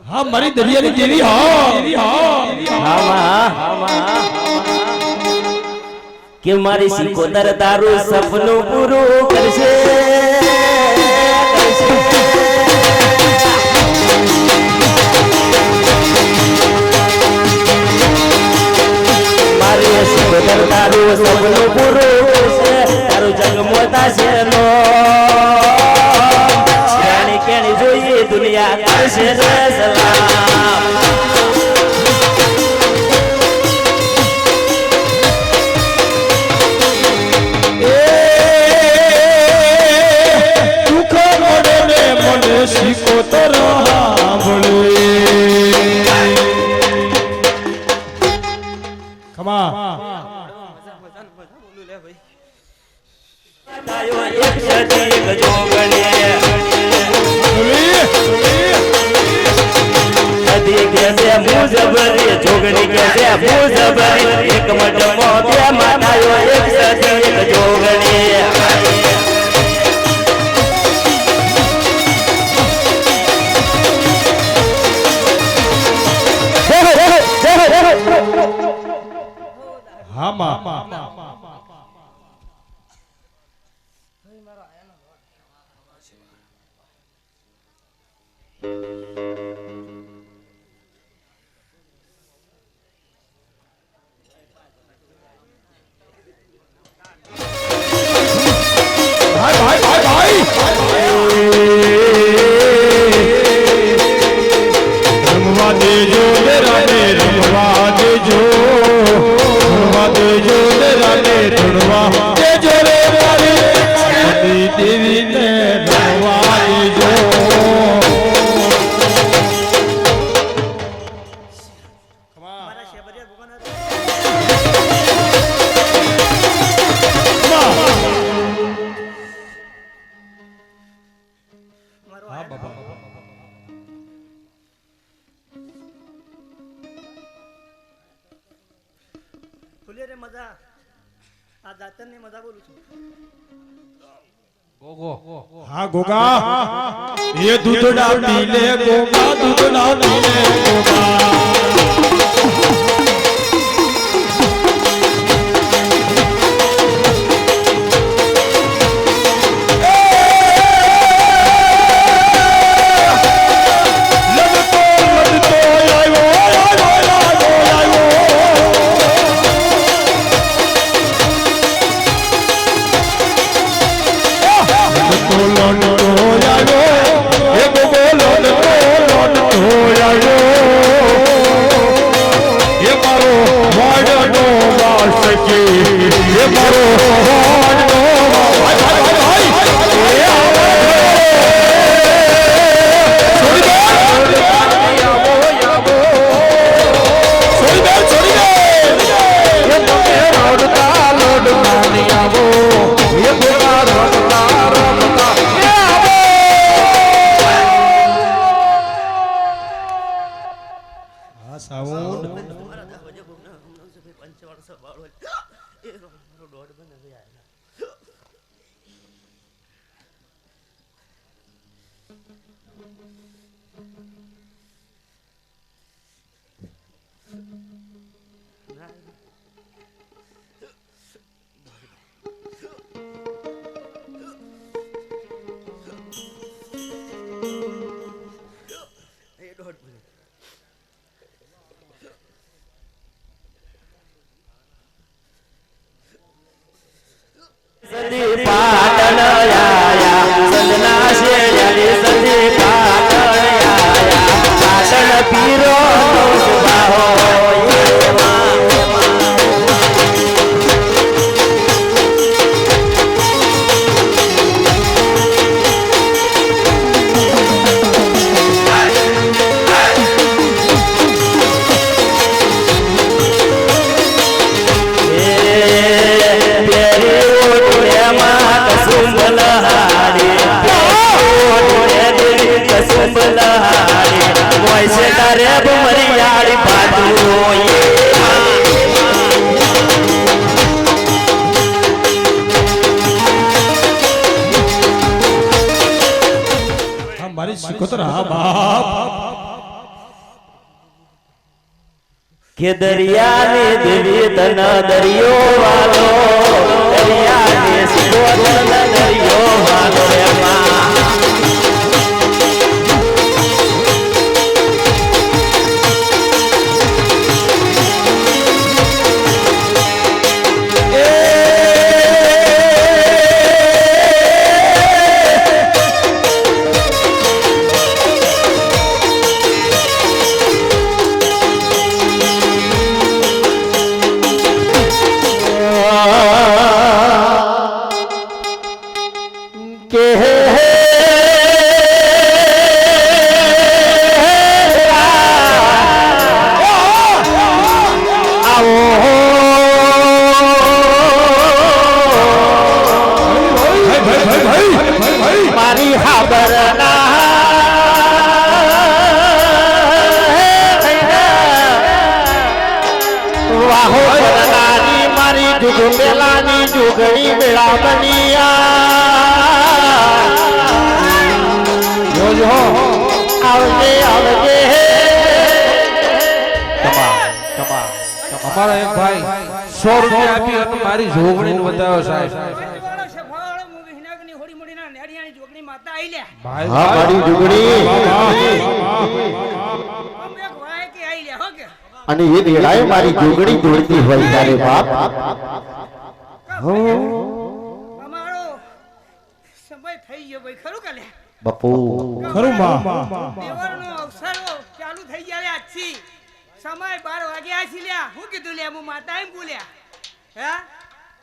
હા મારી દરિયાની દેવી કે મારી સિકોતર તારું સપનું પૂરું કરશે મારી સિકોતર તારું સપનું પૂરું કરશે તારું જન્મ થશે નો જાણી કેણી જોઈએ દુનિયા કરશે સલામ સિકોતર સાંભળે ખમા જોગણી કે છે મુજબરી એક મડમો બે માતાયો એક સતી એક જોગણી હા માં ફુલેરે મજા આ દાતરની મજા બોલું છું ગોગો હા ગોગા એ દૂધડા પીલે ગોગા દૂધડા પીલે ગોગા કે દરિયાને દેવી તન દરિયો વાલો દરિયાને સીધો તન દરિયો વાલો એમાં જોગણી મેળા બનિયા આવજે આવજે અમારા એક ભાઈ 100 રૂપિયા આપી અને મારી જોગણીને વધાવ્યો સાહેબ હા મારી જોગણી અને એ વેળાએ મારી જોગણી દોડતી હોય તારે બાપ અમારો સમય થઈ ગયો ભાઈ ખરું કાલે બાપુ ખરું માં દેવરનો અવસરો ચાલુ થઈ ગયા આજથી સમય 12 વાગ્યા છે લ્યા હું કીધું લ્યા હું માતા એમ બોલ્યા હે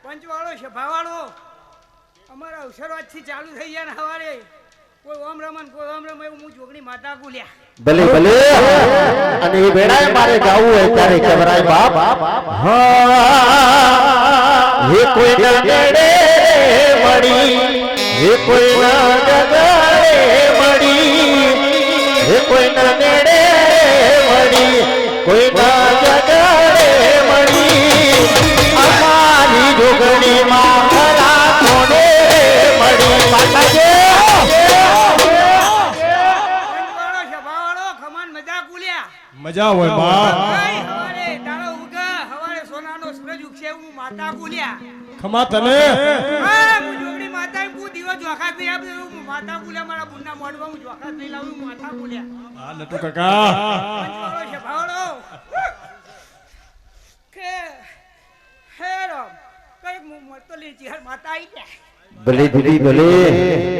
પંચવાળો સભાવાળો અમારા અવસરો આજથી ચાલુ થઈ ગયા ને હવારે કોઈ ઓમ રમન કોઈ ઓમ રમ એવું હું જોગણી માતા બોલ્યા ભલે ભલે અને એ વેળાએ મારે ગાવું હોય ત્યારે કબરાય બાપ હા હે કોઈ નડે મળી હે કોઈ નડે મળી હે કોઈ નડે મળી કોઈ ના જગડે મળી મજા હોય માં હવારે દાડો ઉગા હવારે સોનાનો સૂરજ ઉગશે હું માતા બોલ્યા ખમા તને હા હું જોગણી માતા હું દિવસ જોખા નહીં આપ્યો હું માતા બોલ્યા મારા બુનના મોઢમાં હું જોખા નહીં લાવું માતા બોલ્યા હા નટુ કાકા પંચવાળો છે ભાવડો કે હે રામ કઈ હું મળતો લે જીહર માતા આવી ગયા ભલે દીદી ભલે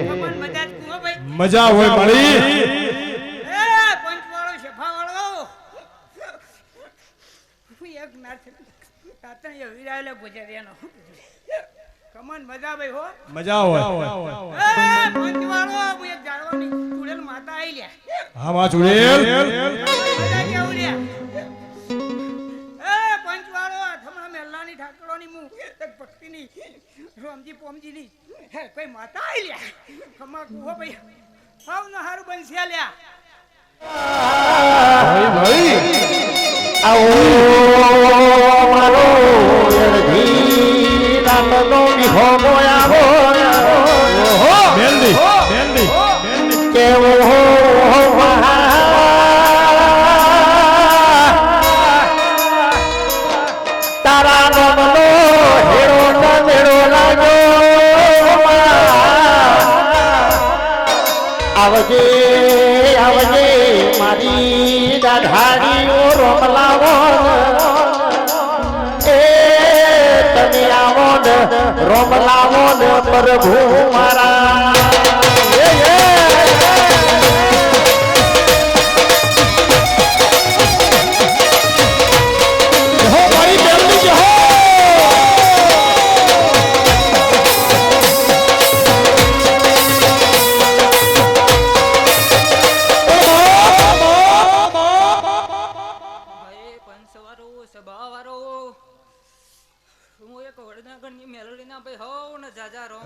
કમન મજા જ કુઓ ભાઈ મજા હોય મળી હે પંચવાળો છે ભાવડો હું એક નાથ તાતણ એ વિરાયલે ભોજરિયાનો કમન મજા ભાઈ હો મજા હોય એ પંચવાળો હું એક જાળવાની ચૂડેલ માતા આવી લ્યા હા માં ચુડેલ મજા કેવું લ્યા એ પંચવાળો થમણા મેલ્લાની ઠાકરોની હું એક ભક્તિની રોમજી પોમજીની હે કોઈ માતા આવી લ્યા ખમા કુહો ભાઈ હાવ ન હારું બનશે લ્યા ભાઈ આવો મારો યરધી નામનો વિહો મોયાવો મેલડી કેવો તારા નામનો હેરો મેળો લાગ્યો આવજે આવજે મારી દાઢાડીઓ રોમલાવો એ તમે આવો ને રોમલાવો ને પ્રભુ મારા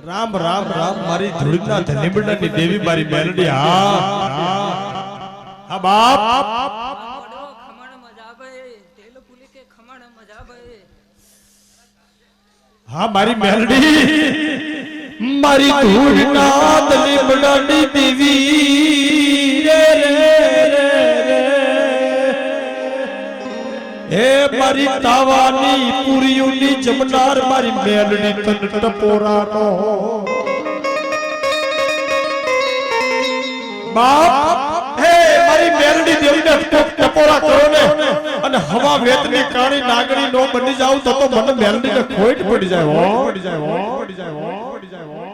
રામ રામ રામ મારી ધૂળના ધનીબડાની દેવી મારી મેલડી હા હા બાપ હા મારી મેલડી મારી ધૂળના ધનીબડાની દેવી રે હે મારી તાવાની પુરીઓની જમનાર મારી મેલડી તન ટપોરાનો બાપ હે મારી મેલડી દેવીને ટપોરા કરો ને અને હવા વેતની કાણી નાગણી નો બની જાવ તો મને મેલડીને ખોટ પડી જાય હો પડી જાય હો પડી જાય હો પડી જાય હો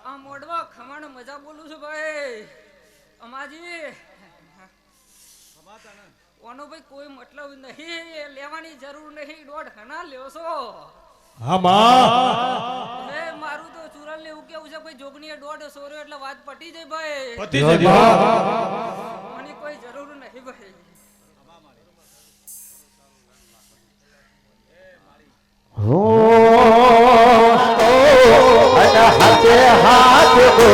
આ મોડવા ખમણ મજા બોલું છું ભાઈ અમાજી ઓનો ભાઈ કોઈ મતલબ નહીં લેવાની જરૂર નહીં દોઢ ઘણા લ્યો છો હા માં એ મારું તો ચુરલ ને એવું કેવું છે ભાઈ જોગણીએ દોઢ સોર્યો એટલે વાત પટી જાય ભાઈ પતી જાય મને કોઈ જરૂર નહીં ભાઈ હો હાથે હાથ દો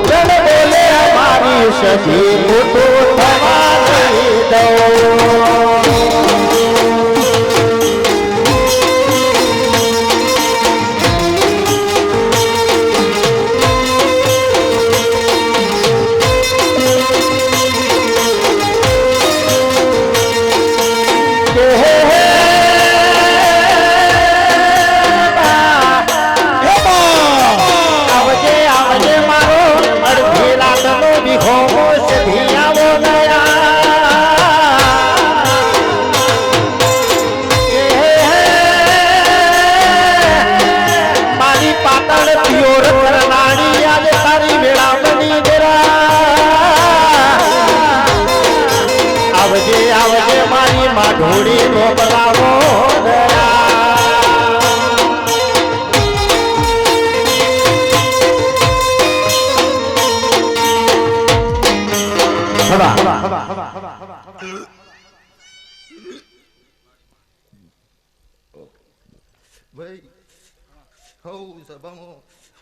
જન બોલે મારી સજી મોટો થવા નહીં દઉં ઢોળી નો બલાવો ભાઈ હઉ સભામાં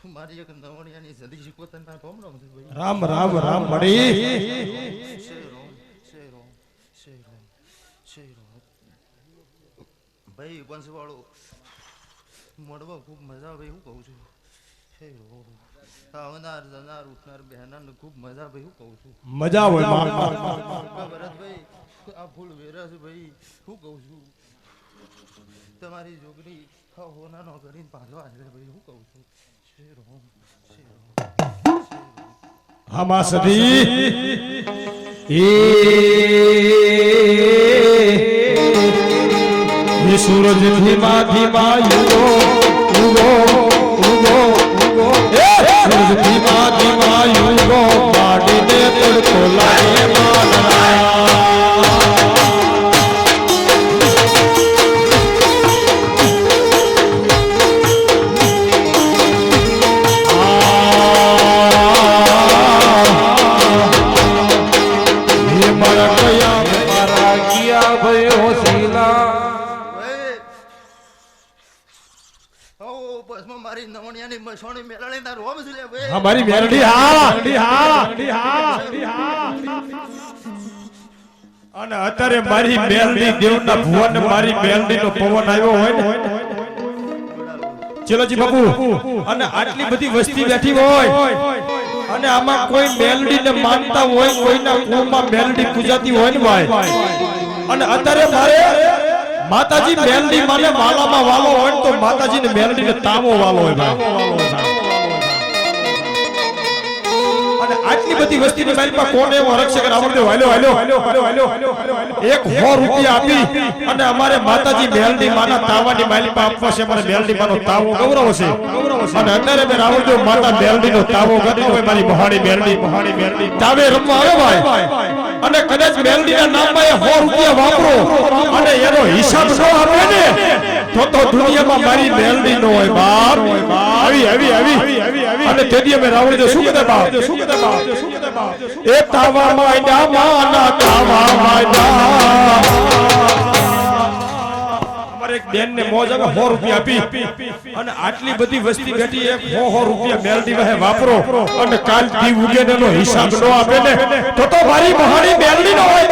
મારી એક નવણિયાની જલ્દી શીખવતા ભમરમ છે ભાઈ રામ રામ રામ મળી ભાઈ વંશવાળો મળવા ખૂબ મજા આવે હું કહું છું આવનાર જનાર ઉઠનાર બહેનાર ખૂબ મજા ભાઈ હું કહું છું મજા હોય ભરતભાઈ આ ફૂલ વેરસ ભાઈ હું કહું છું તમારી જોગડી હોનાનો કરીને પાછો આવે ભાઈ હું કહું છું શેરો હામા સદી એ સૂરજ ધીમા ધીમા યુગો ઉગો ઉગો ઉગો સૂરજ ધીમા ધીમા યુગો પાડીને તડકો લાગે માનરા મારી નવણિયાની મસોણી મેળાણી ના રોમ છે ભાઈ હા મારી મેરડી હા અને અત્યારે મારી મેરડી દેવના ભુવન મારી મેરડી નો પવન આવ્યો હોય ને ચલોજી બાપુ અને આટલી બધી વસ્તી બેઠી હોય અને આમાં કોઈ મેલડી ને માનતા હોય કોઈના કુળમાં મેલડી પૂજાતી હોય ને ભાઈ અને અત્યારે મારે માતાજી મેલડી માને વાલામાં વાલો હોય તો માતાજી ને મેલડી ને તાવો વાલો હોય ભાઈ અને આટલી બધી વસ્તી ની મારી પાસે કોણ એવો રક્ષક આવડે હાલો એક 100 રૂપિયા આપી અને અમારે માતાજી મેલડી માના તાવાની માલી પાસે આપવા છે અમારે મેલડી માનો તાવો ગૌરવ છે અને અત્યારે મેં રાવણદેવ માતા મેલડી નો તાવો કર્યો હોય મારી મહાણી મેલડી તાવે રમવા આવે ભાઈ અને કદાચ મેલડી ના નામમાં 100 રૂપિયા વાપરો અને એનો હિસાબ ન આપે ને તો દુનિયામાં મારી મેલડી નો હોય બાપ આવી અને તેથી અમે રાવણદેવ શું કહેતા બાપ એ તાવા માયડા માના તાવા માયડા અમારે એક બેન ને મોજ આવે 100 રૂપિયા આપી અને આટલી બધી વસ્તી બેઠી એક 100 રૂપિયા મેલડી વહે વાપરો અને કાલ દી ઉગે ને એનો હિસાબ ન આપે ને તો મારી મહાણી મેલડી નો હોય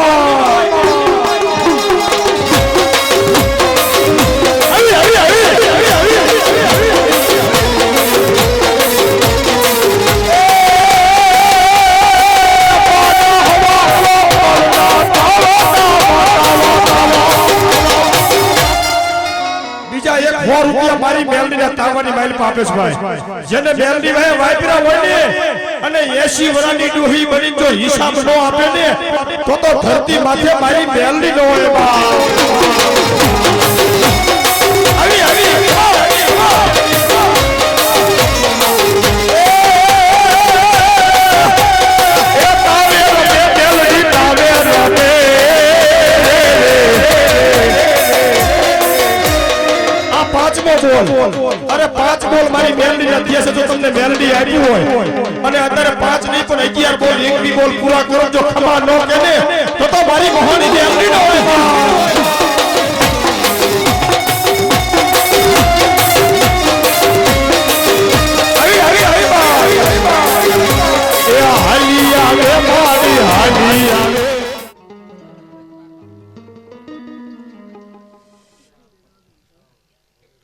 રૂપિયા મારી મેલડી ના તાવાની માઇલ પાપે છે ભાઈ જેને મેલડી ભાઈ વાપરા હોય ને અને 80 વર્ષની ડોહી બની જો હિસાબ નો આપે ને તો ધરતી માથે મારી મેલડી નો હોય અરે 5 બોલ મારી મેલડી નથી હશે તો તમને મેલડી આપી હોય અને અત્યારે 5 નહીં પણ 11 બોલ એક બી બોલ પૂરા કરો જો ખમા ન કે ને તો મારી મહાની મેલડી ન હોય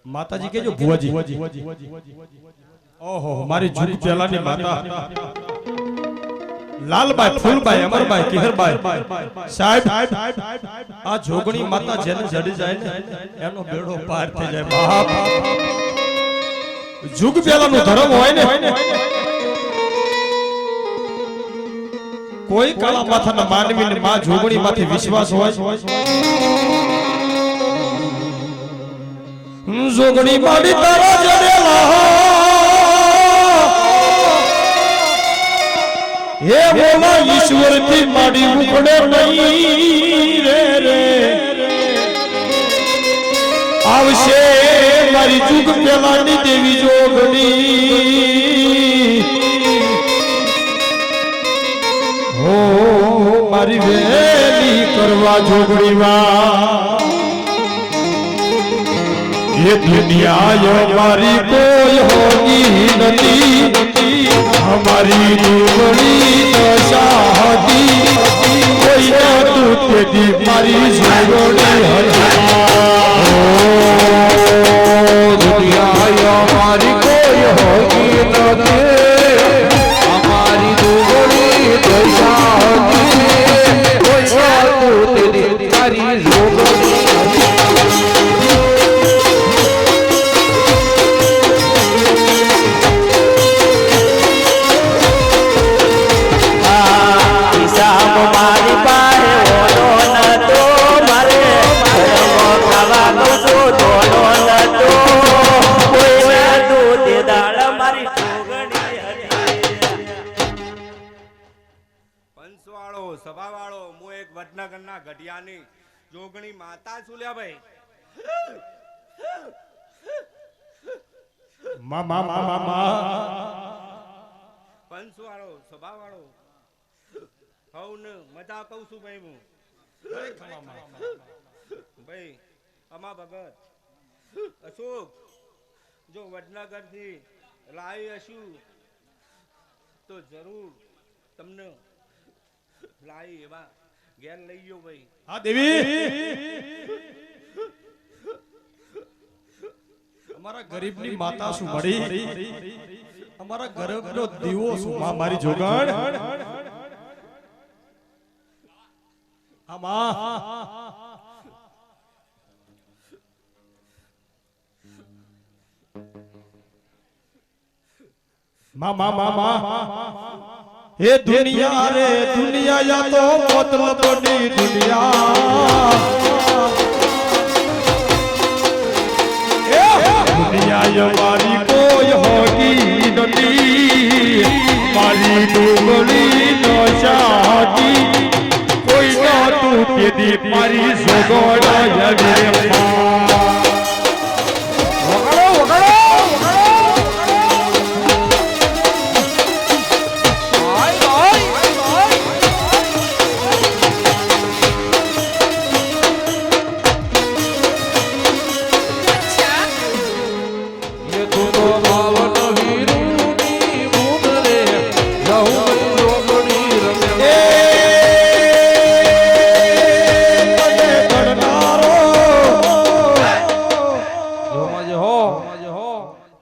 માતાજી કેજો ભુવાજી ઓહો મારી જુગ પેલાની માતા લાલબાઈ ફૂલબાઈ અમરબાઈ કિહરબાઈ સાહેબ આ જોગણી માતા જેને જડી જાય ને એનો બેડો પાર થઈ જાય બાપ જુગ પેલાનું ધર્મ હોય ને કોઈ કાળા માથાના માનવીને માં જોગણી માંથી વિશ્વાસ હોય જોગણી માડી તારા જડેલા હે બોલા ઈશ્વર થી માડી ઉપડે નહીં રે આવશે મારી જુગ પેલાની દેવી જોગણી હો મારી વેલી કરવા જોગણી વા ये दुनिया हमारी कोई होगी नहीं हमारी जोगड़ी शादी कोई ना तू तेरी मारी जोगड़ी दुनिया हमारी कोई होगी હતી અમારી જોગણી દશા હતી કોઈ નતું તેની તારી જોગણી મારી પાસે ઓનો નતો મારે ઘરમાં ખાવા કહું ધોનો નતો કોઈ નતું તે દાળ મારી જોગણી હતી. પંચવાળો સભાવાળો હું એક વડનગરના ગઢિયાની જોગણી માતા છું લ્યા ભાઈ. પંચવાળો સભાવાળો હવ ને મજા કહું છું ભાઈ હું ભાઈ અમા ભગત અશોક જો વડનગર થી લાવી હશું તો જરૂર તમને લાવી એવા ઘેર લઈ ગયો ભાઈ. હા દેવી અમારા ગરીબની માતા શું મળી અમારા ગરીબનો દીવો શું માં મારી જોગણ આમાં हे दुनिया रे दुनिया या तो मतलबनी दुनिया दुनिया ये मारी कोई होगी नहीं मारी डूबली नो शादी कोई ना तू तेरी मारी जोगोड़ा या मेरे माँ